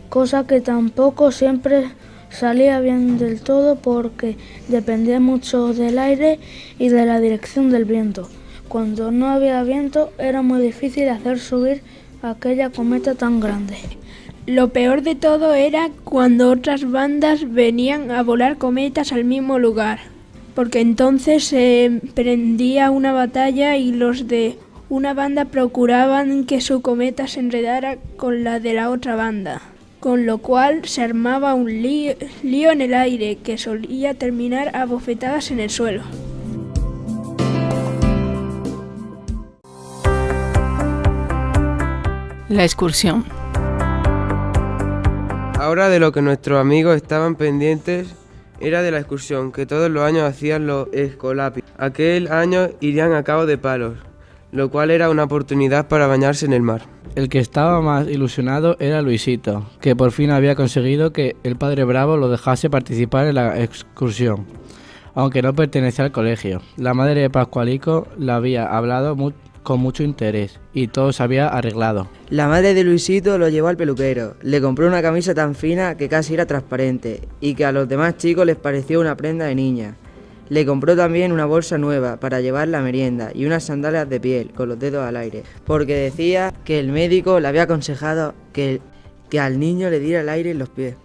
Speaker 12: cosa que tampoco siempre salía bien del todo porque dependía mucho del aire y de la dirección del viento. Cuando no había viento era muy difícil hacer subir aquella cometa tan grande.
Speaker 21: Lo peor de todo era cuando otras bandas venían a volar cometas al mismo lugar, porque entonces se emprendía una batalla y los de una banda procuraban que su cometa se enredara con la de la otra banda, con lo cual se armaba un lío en el aire que solía terminar a bofetadas en el suelo.
Speaker 23: La excursión.
Speaker 17: Ahora de lo que nuestros amigos estaban pendientes era de la excursión que todos los años hacían los Escolapis. Aquel año irían a Cabo de Palos, lo cual era una oportunidad para bañarse en el mar.
Speaker 25: El que estaba más ilusionado era Luisito, que por fin había conseguido que el padre Bravo lo dejase participar en la excursión, aunque no pertenecía al colegio. La madre de Pascualico la había hablado con mucho interés y todo se había arreglado.
Speaker 26: La madre de Luisito lo llevó al peluquero, le compró una camisa tan fina que casi era transparente y que a los demás chicos les pareció una prenda de niña. Le compró también una bolsa nueva para llevar la merienda y unas sandalias de piel con los dedos al aire, porque decía que el médico le había aconsejado que al niño le diera el aire en los pies.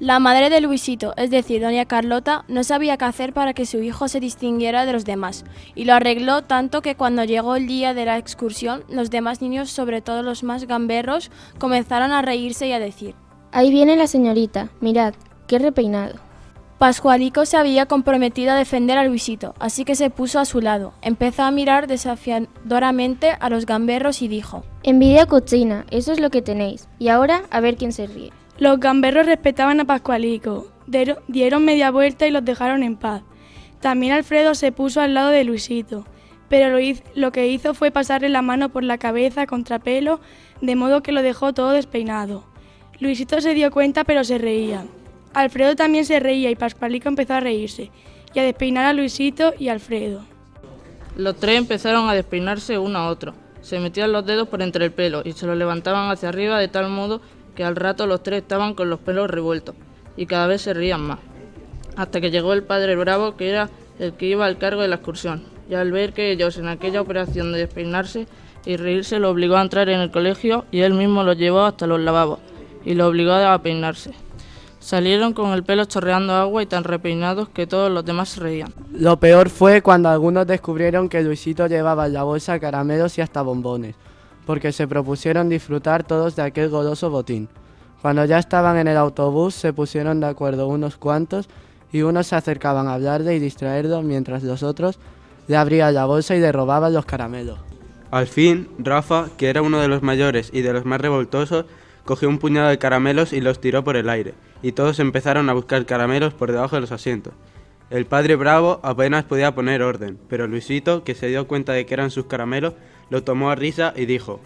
Speaker 12: La madre de Luisito, es decir, doña Carlota, no sabía qué hacer para que su hijo se distinguiera de los demás, y lo arregló tanto que cuando llegó el día de la excursión, los demás niños, sobre todo los más gamberros, comenzaron a reírse y a decir:
Speaker 24: «Ahí viene la señorita, mirad, qué repeinado».
Speaker 12: Pascualico se había comprometido a defender a Luisito, así que se puso a su lado. Empezó a mirar desafiadoramente a los gamberros y dijo:
Speaker 24: «Envidia cochina, eso es lo que tenéis. Y ahora, a ver quién se ríe».
Speaker 6: Los gamberros respetaban a Pascualico, dieron media vuelta y los dejaron en paz. También Alfredo se puso al lado de Luisito, pero lo que hizo fue pasarle la mano por la cabeza a contrapelo, de modo que lo dejó todo despeinado. Luisito se dio cuenta, pero se reía. Alfredo también se reía y Pascualico empezó a reírse y a despeinar a Luisito y a Alfredo.
Speaker 14: Los tres empezaron a despeinarse uno a otro. Se metían los dedos por entre el pelo y se los levantaban hacia arriba de tal modo que al rato los tres estaban con los pelos revueltos y cada vez se reían más. Hasta que llegó el padre Bravo, que era el que iba al cargo de la excursión, y al ver que ellos en aquella operación de despeinarse y reírse lo obligó a entrar en el colegio y él mismo los llevó hasta los lavabos y lo obligó a peinarse. Salieron con el pelo chorreando agua y tan repeinados que todos los demás se reían.
Speaker 25: Lo peor fue cuando algunos descubrieron que Luisito llevaba en la bolsa caramelos y hasta bombones, porque se propusieron disfrutar todos de aquel goloso botín. Cuando ya estaban en el autobús se pusieron de acuerdo unos cuantos y unos se acercaban a hablarle y distraerlo mientras los otros le abrían la bolsa y le robaban los caramelos.
Speaker 15: Al fin, Rafa, que era uno de los mayores y de los más revoltosos, cogió un puñado de caramelos y los tiró por el aire, y todos empezaron a buscar caramelos por debajo de los asientos. El padre Bravo apenas podía poner orden, pero Luisito, que se dio cuenta de que eran sus caramelos, lo tomó a risa y dijo: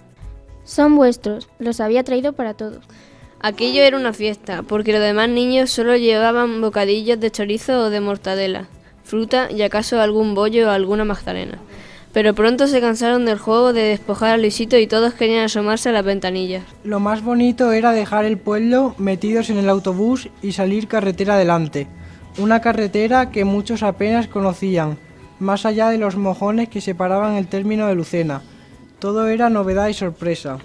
Speaker 24: «Son vuestros, los había traído para todos».
Speaker 2: Aquello era una fiesta, porque los demás niños solo llevaban bocadillos de chorizo o de mortadela, fruta y acaso algún bollo o alguna magdalena. Pero pronto se cansaron del juego de despojar a Luisito y todos querían asomarse a las ventanillas.
Speaker 18: Lo más bonito era dejar el pueblo metidos en el autobús y salir carretera adelante. Una carretera que muchos apenas conocían, más allá de los mojones que separaban el término de Lucena. Todo era novedad y sorpresa.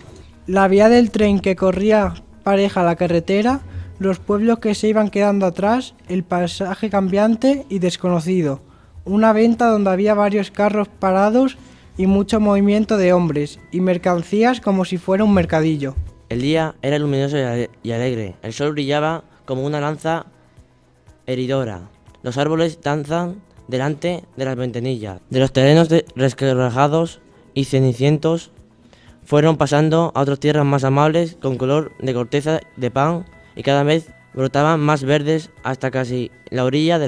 Speaker 18: La vía del tren que corría pareja a la carretera, los pueblos que se iban quedando atrás, el paisaje cambiante y desconocido. Una venta donde había varios carros parados y mucho movimiento de hombres y mercancías como si fuera un mercadillo.
Speaker 20: El día era luminoso y alegre. El sol brillaba como una lanza heridora. Los árboles danzan delante de las ventanillas. De los terrenos resquebrajados y cenicientos fueron pasando a otras tierras más amables con color de corteza de pan y cada vez brotaban más verdes hasta casi la orilla de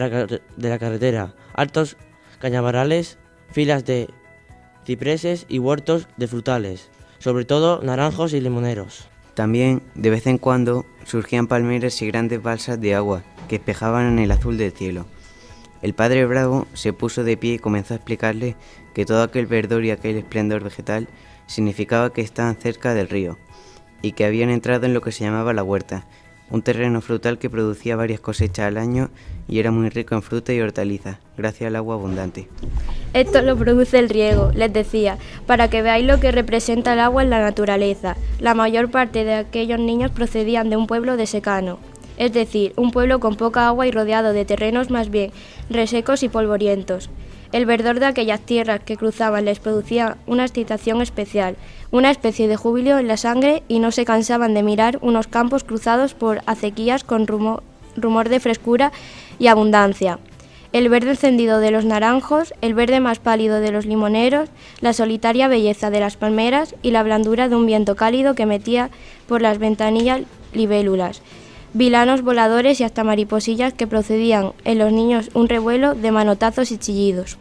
Speaker 20: la carretera. Altos cañaverales, filas de cipreses y huertos de frutales, sobre todo naranjos y limoneros.
Speaker 22: También, de vez en cuando, surgían palmeras y grandes balsas de agua que espejaban en el azul del cielo. El padre Bravo se puso de pie y comenzó a explicarle que todo aquel verdor y aquel esplendor vegetal significaba que estaban cerca del río y que habían entrado en lo que se llamaba la huerta, un terreno frutal que producía varias cosechas al año y era muy rico en fruta y hortalizas, gracias al agua abundante.
Speaker 24: Esto lo produce el riego, les decía, para que veáis lo que representa el agua en la naturaleza. La mayor parte de aquellos niños procedían de un pueblo de secano, es decir, un pueblo con poca agua y rodeado de terrenos más bien resecos y polvorientos. El verdor de aquellas tierras que cruzaban les producía una excitación especial, una especie de júbilo en la sangre y no se cansaban de mirar unos campos cruzados por acequias con rumor de frescura y abundancia. El verde encendido de los naranjos, el verde más pálido de los limoneros, la solitaria belleza de las palmeras y la blandura de un viento cálido que metía por las ventanillas libélulas, vilanos voladores y hasta mariposillas que procedían en los niños un revuelo de manotazos y chillidos.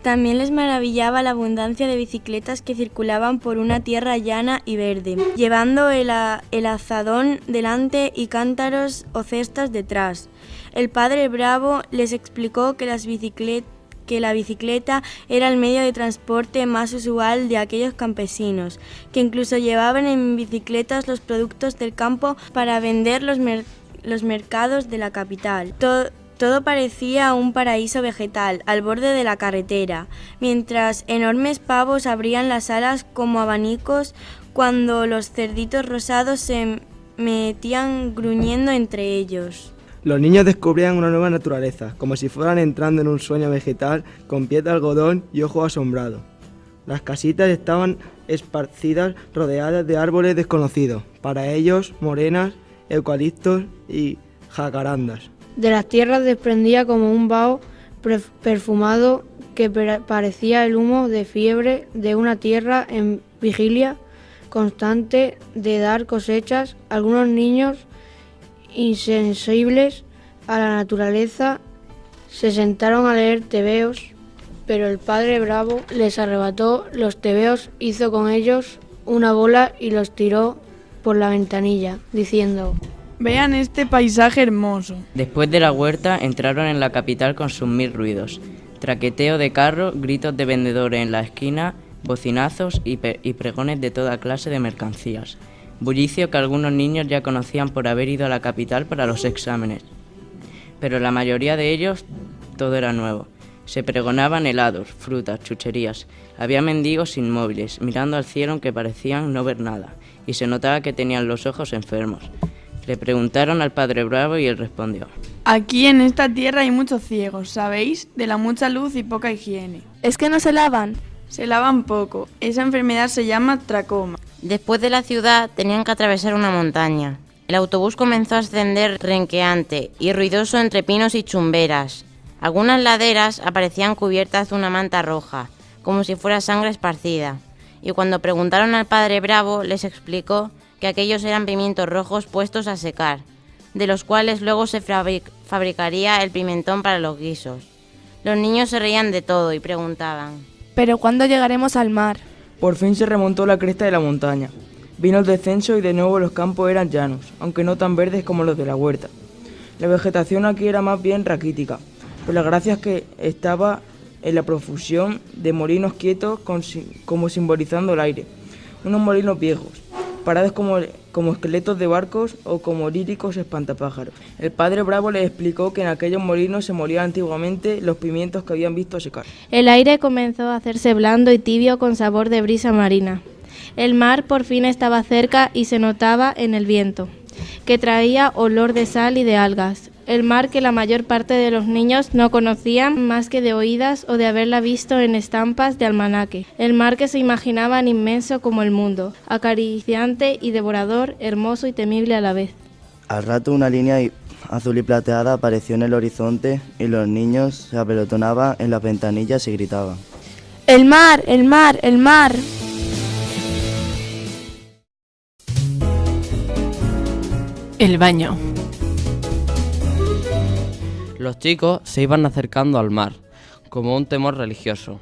Speaker 24: También les maravillaba la abundancia de bicicletas que circulaban por una tierra llana y verde, llevando el azadón delante y cántaros o cestas detrás. El padre Bravo les explicó que la bicicleta era el medio de transporte más usual de aquellos campesinos, que incluso llevaban en bicicletas los productos del campo para vender los mercados de la capital. Todo parecía un paraíso vegetal al borde de la carretera, mientras enormes pavos abrían las alas como abanicos cuando los cerditos rosados se metían gruñendo entre ellos.
Speaker 18: Los niños descubrían una nueva naturaleza, como si fueran entrando en un sueño vegetal con piel de algodón y ojos asombrados. Las casitas estaban esparcidas rodeadas de árboles desconocidos, para ellos morenas, eucaliptos y jacarandas.
Speaker 12: De las tierras desprendía como un vaho perfumado que parecía el humo de fiebre de una tierra en vigilia constante de dar cosechas. Algunos niños insensibles a la naturaleza se sentaron a leer tebeos, pero el padre Bravo les arrebató los tebeos, hizo con ellos una bola y los tiró por la ventanilla, diciendo:
Speaker 3: Vean este paisaje hermoso.
Speaker 5: Después de la huerta entraron en la capital con sus 1000 ruidos. Traqueteo de carros, gritos de vendedores en la esquina, bocinazos y pregones de toda clase de mercancías. Bullicio que algunos niños ya conocían por haber ido a la capital para los exámenes. Pero la mayoría de ellos todo era nuevo. Se pregonaban helados, frutas, chucherías. Había mendigos inmóviles, mirando al cielo que parecían no ver nada, y se notaba que tenían los ojos enfermos. Le preguntaron al padre Bravo y él respondió:
Speaker 3: Aquí en esta tierra hay muchos ciegos, ¿sabéis? De la mucha luz y poca higiene.
Speaker 4: ¿Es que no se lavan?
Speaker 3: Se lavan poco. Esa enfermedad se llama tracoma.
Speaker 2: Después de la ciudad tenían que atravesar una montaña. El autobús comenzó a ascender renqueante y ruidoso entre pinos y chumberas. Algunas laderas aparecían cubiertas de una manta roja, como si fuera sangre esparcida. Y cuando preguntaron al padre Bravo, les explicó que aquellos eran pimientos rojos puestos a secar, de los cuales luego se fabricaría el pimentón para los guisos. Los niños se reían de todo y preguntaban:
Speaker 4: ¿pero cuándo llegaremos al mar?
Speaker 26: Por fin se remontó la cresta de la montaña. Vino el descenso y de nuevo los campos eran llanos, aunque no tan verdes como los de la huerta. La vegetación aquí era más bien raquítica, pero la gracia es que estaba en la profusión de molinos quietos como simbolizando el aire. Unos molinos viejos, parados como esqueletos de barcos o como líricos espantapájaros. El padre Bravo les explicó que en aquellos molinos se molían antiguamente los pimientos que habían visto secar.
Speaker 2: El aire comenzó a hacerse blando y tibio con sabor de brisa marina. El mar por fin estaba cerca y se notaba en el viento, que traía olor de sal y de algas. El mar que la mayor parte de los niños no conocían más que de oídas o de haberla visto en estampas de almanaque. El mar que se imaginaban inmenso como el mundo, acariciante y devorador, hermoso y temible a la vez.
Speaker 7: Al rato una línea azul y plateada apareció en el horizonte y los niños se apelotonaban en las ventanillas y gritaban:
Speaker 4: ¡El mar! ¡El mar! ¡El mar!
Speaker 8: El baño.
Speaker 5: Los chicos se iban acercando al mar, como un temor religioso.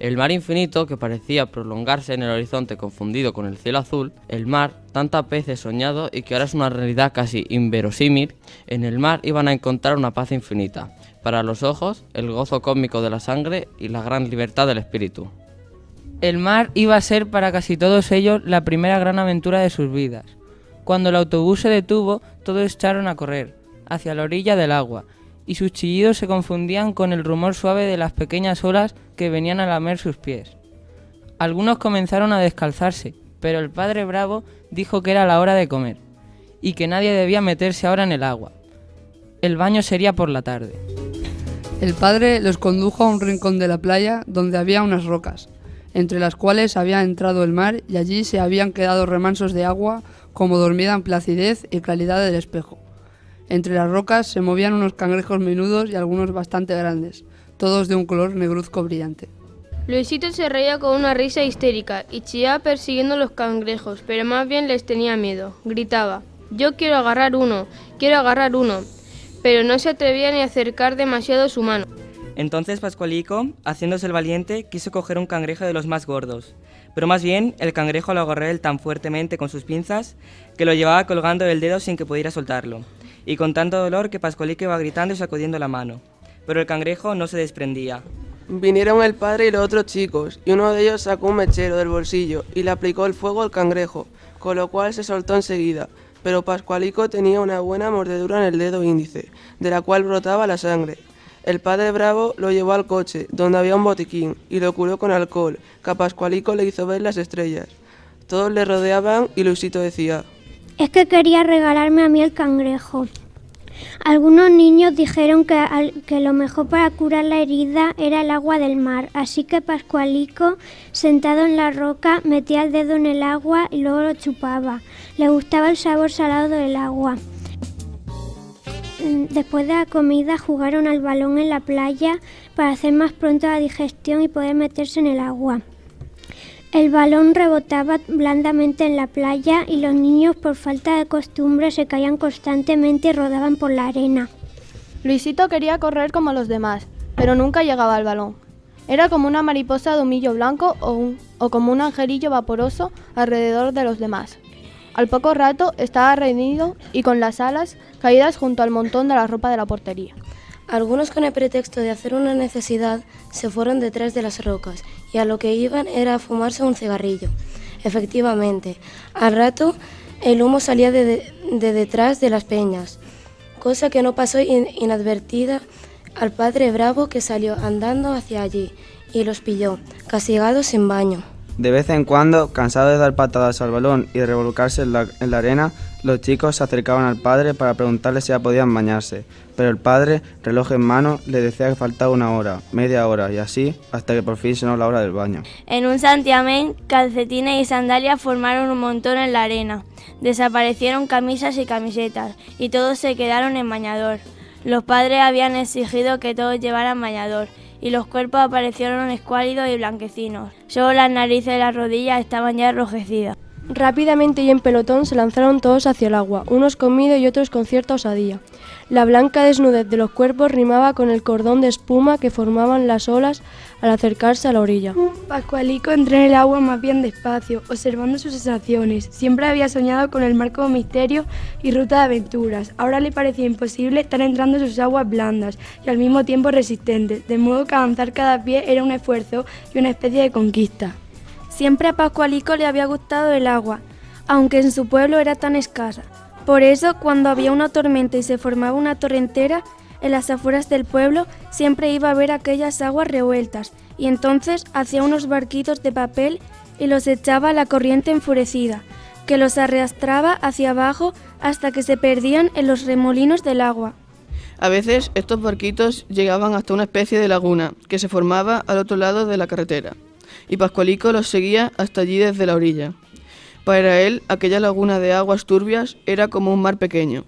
Speaker 5: El mar infinito, que parecía prolongarse en el horizonte confundido con el cielo azul, el mar, tantas veces soñado y que ahora es una realidad casi inverosímil, en el mar iban a encontrar una paz infinita. Para los ojos, el gozo cósmico de la sangre y la gran libertad del espíritu.
Speaker 13: El mar iba a ser para casi todos ellos la primera gran aventura de sus vidas. Cuando el autobús se detuvo, todos echaron a correr hacia la orilla del agua, y sus chillidos se confundían con el rumor suave de las pequeñas olas que venían a lamer sus pies. Algunos comenzaron a descalzarse, pero el padre Bravo dijo que era la hora de comer, y que nadie debía meterse ahora en el agua. El baño sería por la tarde.
Speaker 23: El padre los condujo a un rincón de la playa donde había unas rocas, entre las cuales había entrado el mar y allí se habían quedado remansos de agua como dormida en placidez y claridad del espejo. Entre las rocas se movían unos cangrejos menudos y algunos bastante grandes, todos de un color negruzco brillante.
Speaker 27: Luisito se reía con una risa histérica y chillaba persiguiendo los cangrejos, pero más bien les tenía miedo. Gritaba: «Yo quiero agarrar uno, pero no se atrevía ni a acercar demasiado su mano.
Speaker 26: Entonces Pascualico, haciéndose el valiente, quiso coger un cangrejo de los más gordos, pero más bien el cangrejo lo agarró él tan fuertemente con sus pinzas que lo llevaba colgando del dedo sin que pudiera soltarlo, y con tanto dolor que Pascualico iba gritando y sacudiendo la mano, pero el cangrejo no se desprendía.
Speaker 28: Vinieron el padre y los otros chicos, y uno de ellos sacó un mechero del bolsillo y le aplicó el fuego al cangrejo, con lo cual se soltó enseguida, pero Pascualico tenía una buena mordedura en el dedo índice, de la cual brotaba la sangre. El padre Bravo lo llevó al coche, donde había un botiquín, y lo curó con alcohol, que a Pascualico le hizo ver las estrellas. Todos le rodeaban y Luisito decía:
Speaker 29: «Es que quería regalarme a mí el cangrejo». Algunos niños dijeron que lo mejor para curar la herida era el agua del mar, así que Pascualico, sentado en la roca, metía el dedo en el agua y luego lo chupaba. Le gustaba el sabor salado del agua. Después de la comida jugaron al balón en la playa para hacer más pronto la digestión y poder meterse en el agua. El balón rebotaba blandamente en la playa y los niños, por falta de costumbre, se caían constantemente y rodaban por la arena.
Speaker 4: Luisito quería correr como los demás, pero nunca llegaba al balón. Era como una mariposa de humillo blanco o como un angelillo vaporoso alrededor de los demás.
Speaker 24: Al poco rato estaba rendido y con las alas caídas junto al montón de la ropa de la portería.
Speaker 4: Algunos, con el pretexto de hacer una necesidad, se fueron detrás de las rocas y a lo que iban era a fumarse un cigarrillo. Efectivamente, al rato el humo salía de detrás de las peñas, cosa que no pasó inadvertida al padre Bravo, que salió andando hacia allí y los pilló, castigados sin baño.
Speaker 1: De vez en cuando, cansados de dar patadas al balón y de revolcarse en la arena, los chicos se acercaban al padre para preguntarle si ya podían bañarse, pero el padre, reloj en mano, le decía que faltaba una hora, media hora y así, hasta que por fin sonó la hora del baño.
Speaker 4: En un santiamén, calcetines y sandalias formaron un montón en la arena. Desaparecieron camisas y camisetas y todos se quedaron en bañador. Los padres habían exigido que todos llevaran bañador y los cuerpos aparecieron escuálidos y blanquecinos. Solo las narices y las rodillas estaban ya enrojecidas.
Speaker 24: Rápidamente y en pelotón se lanzaron todos hacia el agua, unos con miedo y otros con cierta osadía. La blanca desnudez de los cuerpos rimaba con el cordón de espuma que formaban las olas al acercarse a la orilla.
Speaker 6: Pascualico entró en el agua más bien despacio, observando sus sensaciones. Siempre había soñado con el mar como misterio y ruta de aventuras. Ahora le parecía imposible estar entrando en sus aguas blandas y al mismo tiempo resistentes, de modo que avanzar cada pie era un esfuerzo y una especie de conquista.
Speaker 4: Siempre a Pascualico le había gustado el agua, aunque en su pueblo era tan escasa. Por eso, cuando había una tormenta y se formaba una torrentera en las afueras del pueblo, siempre iba a ver aquellas aguas revueltas, y entonces hacía unos barquitos de papel y los echaba a la corriente enfurecida, que los arrastraba hacia abajo hasta que se perdían en los remolinos del agua.
Speaker 28: A veces estos barquitos llegaban hasta una especie de laguna que se formaba al otro lado de la carretera, y Pascualico los seguía hasta allí desde la orilla. Para él, aquella laguna de aguas turbias era como un mar pequeño,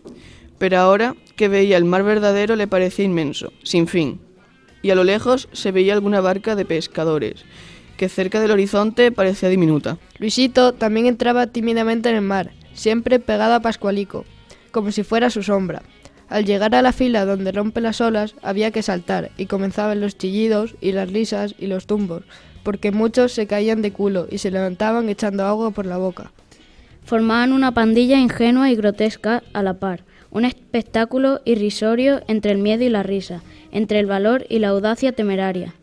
Speaker 28: pero ahora que veía el mar verdadero le parecía inmenso, sin fin, y a lo lejos se veía alguna barca de pescadores, que cerca del horizonte parecía diminuta.
Speaker 9: Luisito también entraba tímidamente en el mar, siempre pegado a Pascualico, como si fuera su sombra. Al llegar a la fila donde rompen las olas, había que saltar, y comenzaban los chillidos y las risas y los tumbos, porque muchos se caían de culo y se levantaban echando agua por la boca.
Speaker 2: Formaban una pandilla ingenua y grotesca a la par, un espectáculo irrisorio entre el miedo y la risa, entre el valor y la audacia temeraria.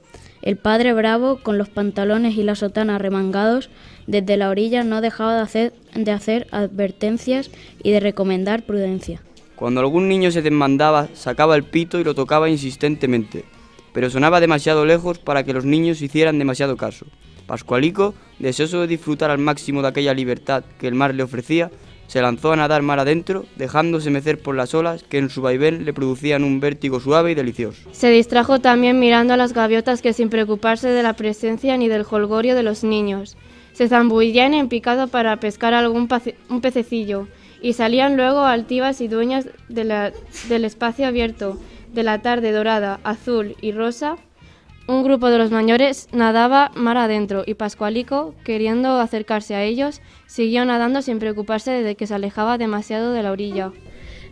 Speaker 2: El padre Bravo, con los pantalones y la sotana remangados, desde la orilla no dejaba de hacer advertencias y de recomendar prudencia.
Speaker 10: Cuando algún niño se desmandaba, sacaba el pito y lo tocaba insistentemente, pero sonaba demasiado lejos para que los niños hicieran demasiado caso. Pascualico, deseoso de disfrutar al máximo de aquella libertad que el mar le ofrecía, se lanzó a nadar mar adentro, dejándose mecer por las olas que en su vaivén le producían un vértigo suave y delicioso.
Speaker 27: Se distrajo también mirando a las gaviotas que, sin preocuparse de la presencia ni del jolgorio de los niños, se zambullían en picado para pescar un pececillo y salían luego altivas y dueñas del espacio abierto, de la tarde dorada, azul y rosa. Un grupo de los mayores nadaba mar adentro y Pascualico, queriendo acercarse a ellos, siguió nadando sin preocuparse de que se alejaba demasiado de la orilla.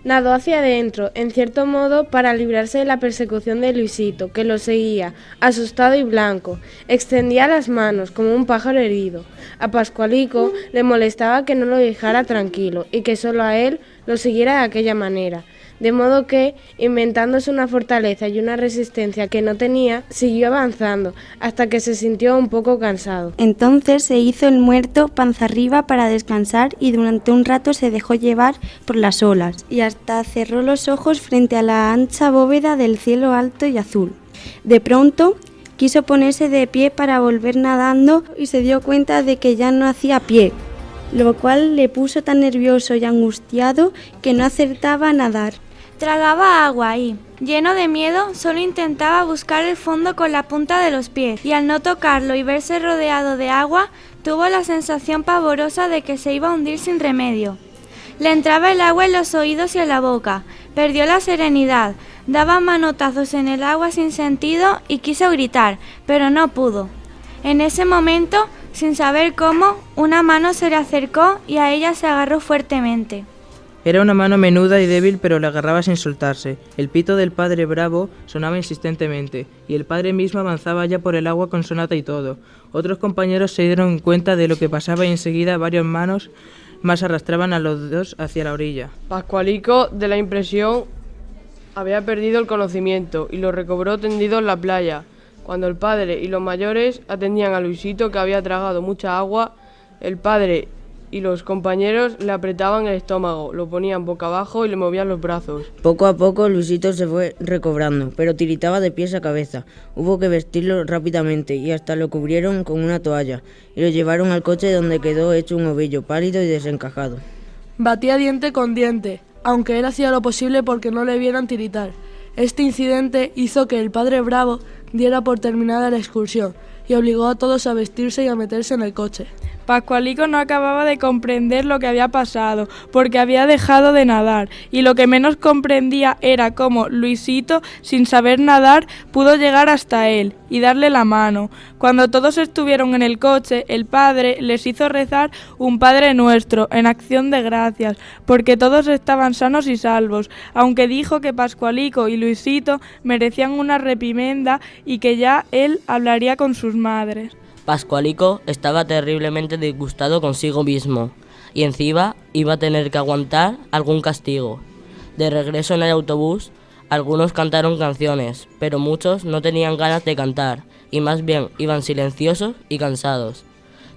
Speaker 6: Nadó hacia adentro, en cierto modo, para librarse de la persecución de Luisito, que lo seguía, asustado y blanco. Extendía las manos, como un pájaro herido. A Pascualico le molestaba que no lo dejara tranquilo y que solo a él lo siguiera de aquella manera. De modo que, inventándose una fortaleza y una resistencia que no tenía, siguió avanzando, hasta que se sintió un poco cansado.
Speaker 4: Entonces se hizo el muerto panza arriba para descansar y durante un rato se dejó llevar por las olas y hasta cerró los ojos frente a la ancha bóveda del cielo alto y azul. De pronto quiso ponerse de pie para volver nadando y se dio cuenta de que ya no hacía pie, lo cual le puso tan nervioso y angustiado que no acertaba a nadar. Tragaba agua y, lleno de miedo, solo intentaba buscar el fondo con la punta de los pies, y al no tocarlo y verse rodeado de agua, tuvo la sensación pavorosa de que se iba a hundir sin remedio. Le entraba el agua en los oídos y en la boca, perdió la serenidad, daba manotazos en el agua sin sentido y quiso gritar, pero no pudo. En ese momento, sin saber cómo, una mano se le acercó y a ella se agarró fuertemente.
Speaker 13: Era una mano menuda y débil, pero la agarraba sin soltarse. El pito del padre Bravo sonaba insistentemente, y el padre mismo avanzaba ya por el agua con sonata y todo. Otros compañeros se dieron cuenta de lo que pasaba y enseguida varias manos
Speaker 11: más arrastraban a los dos hacia la orilla.
Speaker 6: Pascualico, de la impresión, había perdido el conocimiento y lo recobró tendido en la playa. Cuando el padre y los mayores atendían a Luisito, que había tragado mucha agua, el padre y los compañeros le apretaban el estómago, lo ponían boca abajo y le movían los brazos.
Speaker 26: Poco a poco Luisito se fue recobrando, pero tiritaba de pies a cabeza. Hubo que vestirlo rápidamente y hasta lo cubrieron con una toalla y lo llevaron al coche, donde quedó hecho un ovillo, pálido y desencajado.
Speaker 14: Batía diente con diente, aunque él hacía lo posible porque no le vieran tiritar. Este incidente hizo que el padre Bravo diera por terminada la excursión y obligó a todos a vestirse y a meterse en el coche.
Speaker 15: Pascualico no acababa de comprender lo que había pasado, porque había dejado de nadar, y lo que menos comprendía era cómo Luisito, sin saber nadar, pudo llegar hasta él y darle la mano. Cuando todos estuvieron en el coche, el padre les hizo rezar un Padre Nuestro en acción de gracias, porque todos estaban sanos y salvos, aunque dijo que Pascualico y Luisito merecían una reprimenda y que ya él hablaría con sus madres.
Speaker 5: Pascualico estaba terriblemente disgustado consigo mismo y encima iba a tener que aguantar algún castigo. De regreso en el autobús, algunos cantaron canciones, pero muchos no tenían ganas de cantar y más bien iban silenciosos y cansados.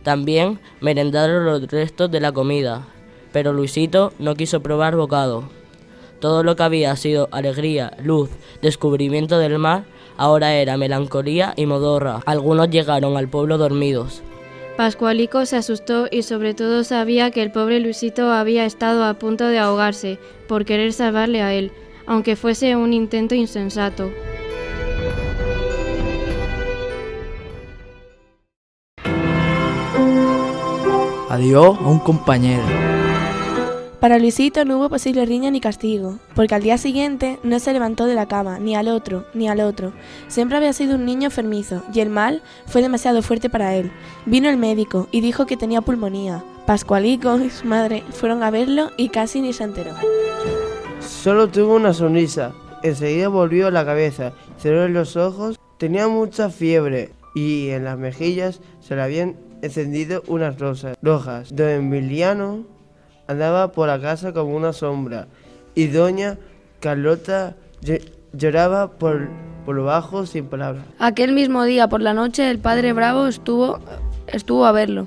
Speaker 5: También merendaron los restos de la comida, pero Luisito no quiso probar bocado. Todo lo que había sido alegría, luz, descubrimiento del mar, ahora era melancolía y modorra. Algunos llegaron al pueblo dormidos.
Speaker 27: Pascualico se asustó y sobre todo sabía que el pobre Luisito había estado a punto de ahogarse por querer salvarle a él, aunque fuese un intento insensato.
Speaker 16: Adiós a un compañero.
Speaker 17: Para Luisito no hubo posible riña ni castigo, porque al día siguiente no se levantó de la cama, ni al otro, ni al otro. Siempre había sido un niño enfermizo, y el mal fue demasiado fuerte para él. Vino el médico y dijo que tenía pulmonía. Pascualico y su madre fueron a verlo y casi ni se enteró.
Speaker 19: Solo tuvo una sonrisa, enseguida volvió la cabeza, cerró los ojos, tenía mucha fiebre y en las mejillas se le habían encendido unas rosas rojas. Don Emiliano andaba por la casa como una sombra y doña Carlota lloraba por lo bajo sin palabras.
Speaker 9: Aquel mismo día por la noche el padre Bravo estuvo a verlo,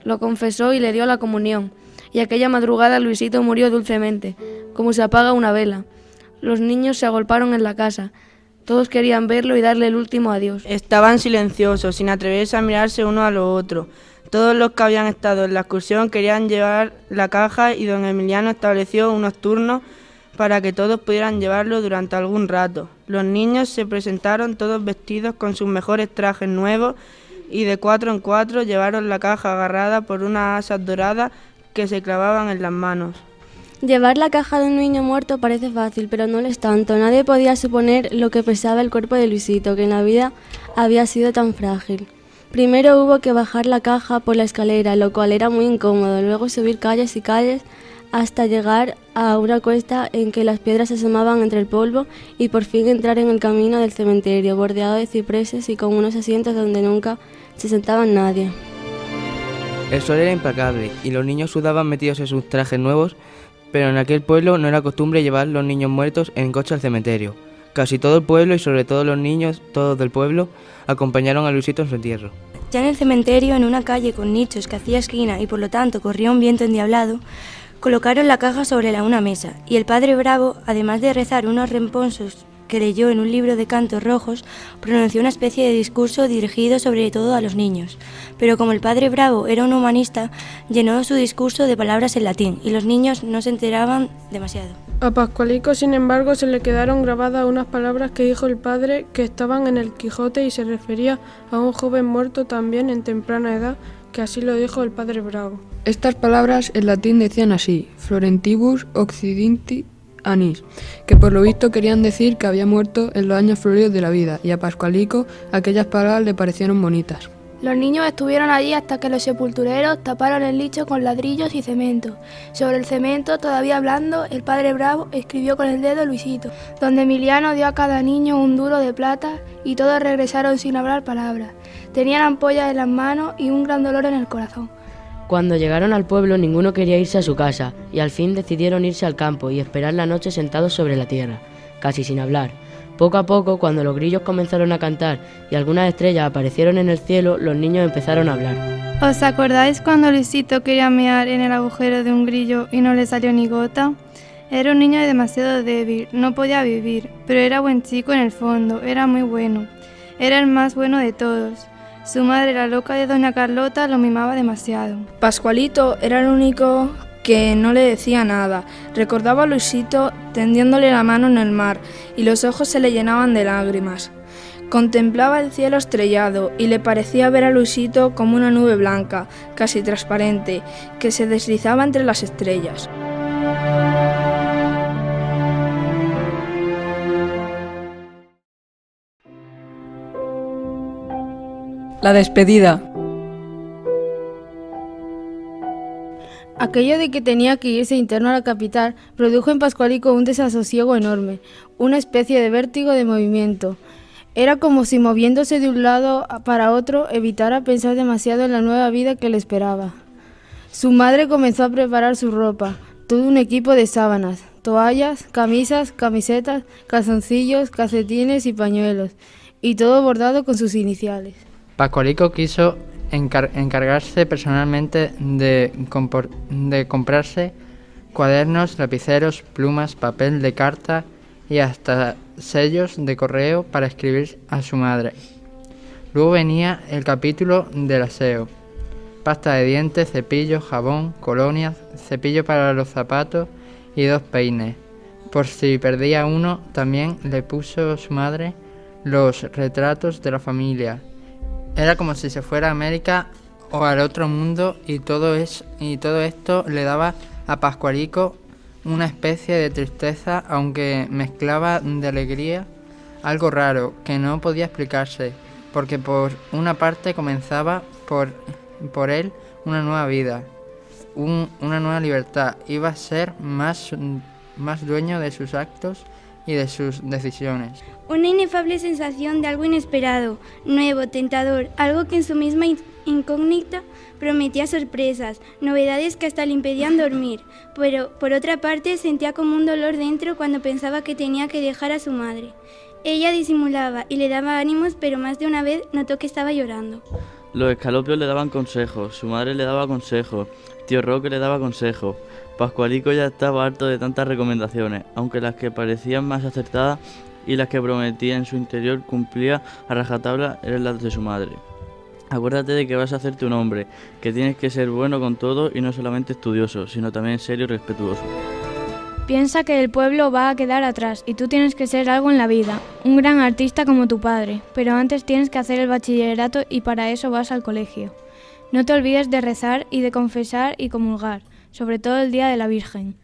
Speaker 9: lo confesó y le dio la comunión, y aquella madrugada Luisito murió dulcemente, como se apaga una vela. Los niños se agolparon en la casa, todos querían verlo y darle el último adiós.
Speaker 6: Estaban silenciosos, sin atreverse a mirarse uno a los otros. Todos los que habían estado en la excursión querían llevar la caja y don Emiliano estableció unos turnos para que todos pudieran llevarlo durante algún rato. Los niños se presentaron todos vestidos con sus mejores trajes nuevos y de 4 en 4 llevaron la caja agarrada por unas asas doradas que se clavaban en las manos.
Speaker 24: Llevar la caja de un niño muerto parece fácil, pero no lo es tanto. Nadie podía suponer lo que pesaba el cuerpo de Luisito, que en la vida había sido tan frágil. Primero hubo que bajar la caja por la escalera, lo cual era muy incómodo, luego subir calles y calles hasta llegar a una cuesta en que las piedras se asomaban entre el polvo y por fin entrar en el camino del cementerio, bordeado de cipreses y con unos asientos donde nunca se sentaba nadie.
Speaker 10: El sol era implacable y los niños sudaban metidos en sus trajes nuevos, pero en aquel pueblo no era costumbre llevar los niños muertos en coche al cementerio. Casi todo el pueblo y sobre todo los niños, todos del pueblo, acompañaron a Luisito en su entierro.
Speaker 24: Ya en el cementerio, en una calle con nichos que hacía esquina y por lo tanto corría un viento endiablado, colocaron la caja sobre una mesa y el padre Bravo, además de rezar unos responsos que leyó en un libro de cantos rojos, pronunció una especie de discurso dirigido sobre todo a los niños. Pero como el padre Bravo era un humanista, llenó su discurso de palabras en latín y los niños no se enteraban demasiado.
Speaker 6: A Pascualico, sin embargo, se le quedaron grabadas unas palabras que dijo el padre que estaban en el Quijote y se refería a un joven muerto también en temprana edad, que así lo dijo el padre Bravo.
Speaker 23: Estas palabras en latín decían así: Florentibus occidenti annis, que por lo visto querían decir que había muerto en los años floridos de la vida, y a Pascualico aquellas palabras le parecieron bonitas.
Speaker 4: Los niños estuvieron allí hasta que los sepultureros taparon el nicho con ladrillos y cemento. Sobre el cemento, todavía hablando, el padre Bravo escribió con el dedo Luisito. Don Emiliano dio a cada niño un duro de plata y todos regresaron sin hablar palabras. Tenían ampollas en las manos y un gran dolor en el corazón.
Speaker 3: Cuando llegaron al pueblo, ninguno quería irse a su casa, y al fin decidieron irse al campo y esperar la noche sentados sobre la tierra, casi sin hablar. Poco a poco, cuando los grillos comenzaron a cantar y algunas estrellas aparecieron en el cielo, los niños empezaron a hablar.
Speaker 7: ¿Os acordáis cuando Luisito quería mear en el agujero de un grillo y no le salió ni gota? Era un niño demasiado débil, no podía vivir, pero era buen chico en el fondo, era muy bueno. Era el más bueno de todos. Su madre, la loca de doña Carlota, lo mimaba demasiado.
Speaker 8: Pascualito era el único que no le decía nada. Recordaba a Luisito tendiéndole la mano en el mar y los ojos se le llenaban de lágrimas. Contemplaba el cielo estrellado y le parecía ver a Luisito como una nube blanca, casi transparente, que se deslizaba entre las estrellas.
Speaker 9: La despedida.
Speaker 6: Aquello de que tenía que irse interno a la capital produjo en Pascualico un desasosiego enorme, una especie de vértigo de movimiento. Era como si moviéndose de un lado para otro evitara pensar demasiado en la nueva vida que le esperaba. Su madre comenzó a preparar su ropa, todo un equipo de sábanas, toallas, camisas, camisetas, calzoncillos, calcetines y pañuelos, y todo bordado con sus iniciales.
Speaker 12: Pascualico quiso encargarse personalmente de comprarse cuadernos, lapiceros, plumas, papel de carta y hasta sellos de correo para escribir a su madre. Luego venía el capítulo del aseo: pasta de dientes, cepillo, jabón, colonias, cepillo para los zapatos y 2 peines. Por si perdía uno, también le puso su madre los retratos de la familia. Era como si se fuera a América o al otro mundo, y todo esto le daba a Pascualico una especie de tristeza, aunque mezclaba de alegría, algo raro que no podía explicarse, porque por una parte comenzaba por él una nueva vida, una nueva libertad. Iba a ser más dueño de sus actos y de sus decisiones.
Speaker 29: Una inefable sensación de algo inesperado, nuevo, tentador, algo que en su misma incógnita prometía sorpresas, novedades que hasta le impedían dormir, pero por otra parte sentía como un dolor dentro cuando pensaba que tenía que dejar a su madre. Ella disimulaba y le daba ánimos, pero más de una vez notó que estaba llorando.
Speaker 18: Los escalopios le daban consejos, su madre le daba consejos, tío Roque le daba consejos. Pascualico ya estaba harto de tantas recomendaciones, aunque las que parecían más acertadas y las que prometía en su interior cumplía a rajatabla eran las de su madre. Acuérdate de que vas a hacerte un hombre, que tienes que ser bueno con todo y no solamente estudioso, sino también serio y respetuoso.
Speaker 24: Piensa que el pueblo va a quedar atrás y tú tienes que ser algo en la vida, un gran artista como tu padre, pero antes tienes que hacer el bachillerato y para eso vas al colegio. No te olvides de rezar y de confesar y comulgar, sobre todo el día de la Virgen.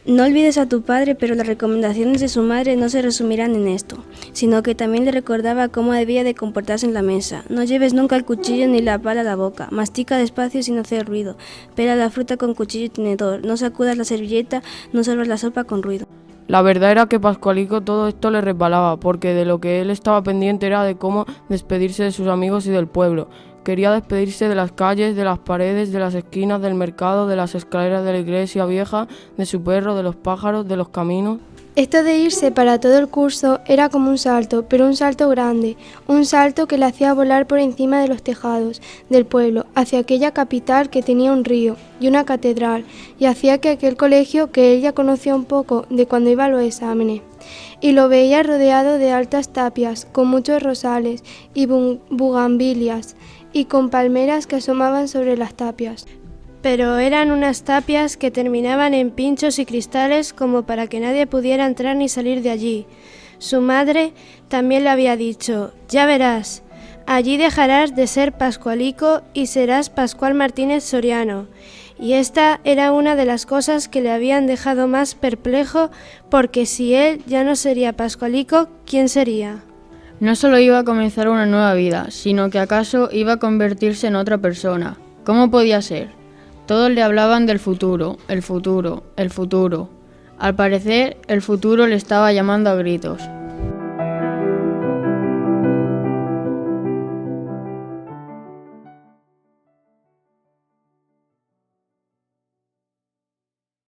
Speaker 29: No olvides a tu padre, pero las recomendaciones de su madre no se resumirán en esto, sino que también le recordaba cómo debía de comportarse en la mesa. No lleves nunca el cuchillo ni la pala a la boca, mastica despacio sin hacer ruido, pela la fruta con cuchillo y tenedor, no sacudas la servilleta, no sirvas la sopa con ruido.
Speaker 6: La verdad era que Pascualico todo esto le resbalaba, porque de lo que él estaba pendiente era de cómo despedirse de sus amigos y del pueblo. Quería despedirse de las calles, de las paredes, de las esquinas, del mercado, de las escaleras de la iglesia vieja, de su perro, de los pájaros, de los caminos.
Speaker 4: Esto de irse para todo el curso era como un salto, pero un salto grande, un salto que le hacía volar por encima de los tejados del pueblo, hacia aquella capital que tenía un río y una catedral, y hacía que aquel colegio que ella conocía un poco de cuando iba a los exámenes, y lo veía rodeado de altas tapias, con muchos rosales y bugambilias, y con palmeras que asomaban sobre las tapias. Pero eran unas tapias que terminaban en pinchos y cristales como para que nadie pudiera entrar ni salir de allí. Su madre también le había dicho: ya verás, allí dejarás de ser Pascualico y serás Pascual Martínez Soriano. Y esta era una de las cosas que le habían dejado más perplejo, porque si él ya no sería Pascualico, ¿quién sería?
Speaker 9: No solo iba a comenzar una nueva vida, sino que acaso iba a convertirse en otra persona. ¿Cómo podía ser? Todos le hablaban del futuro, el futuro, el futuro. Al parecer, el futuro le estaba llamando a gritos.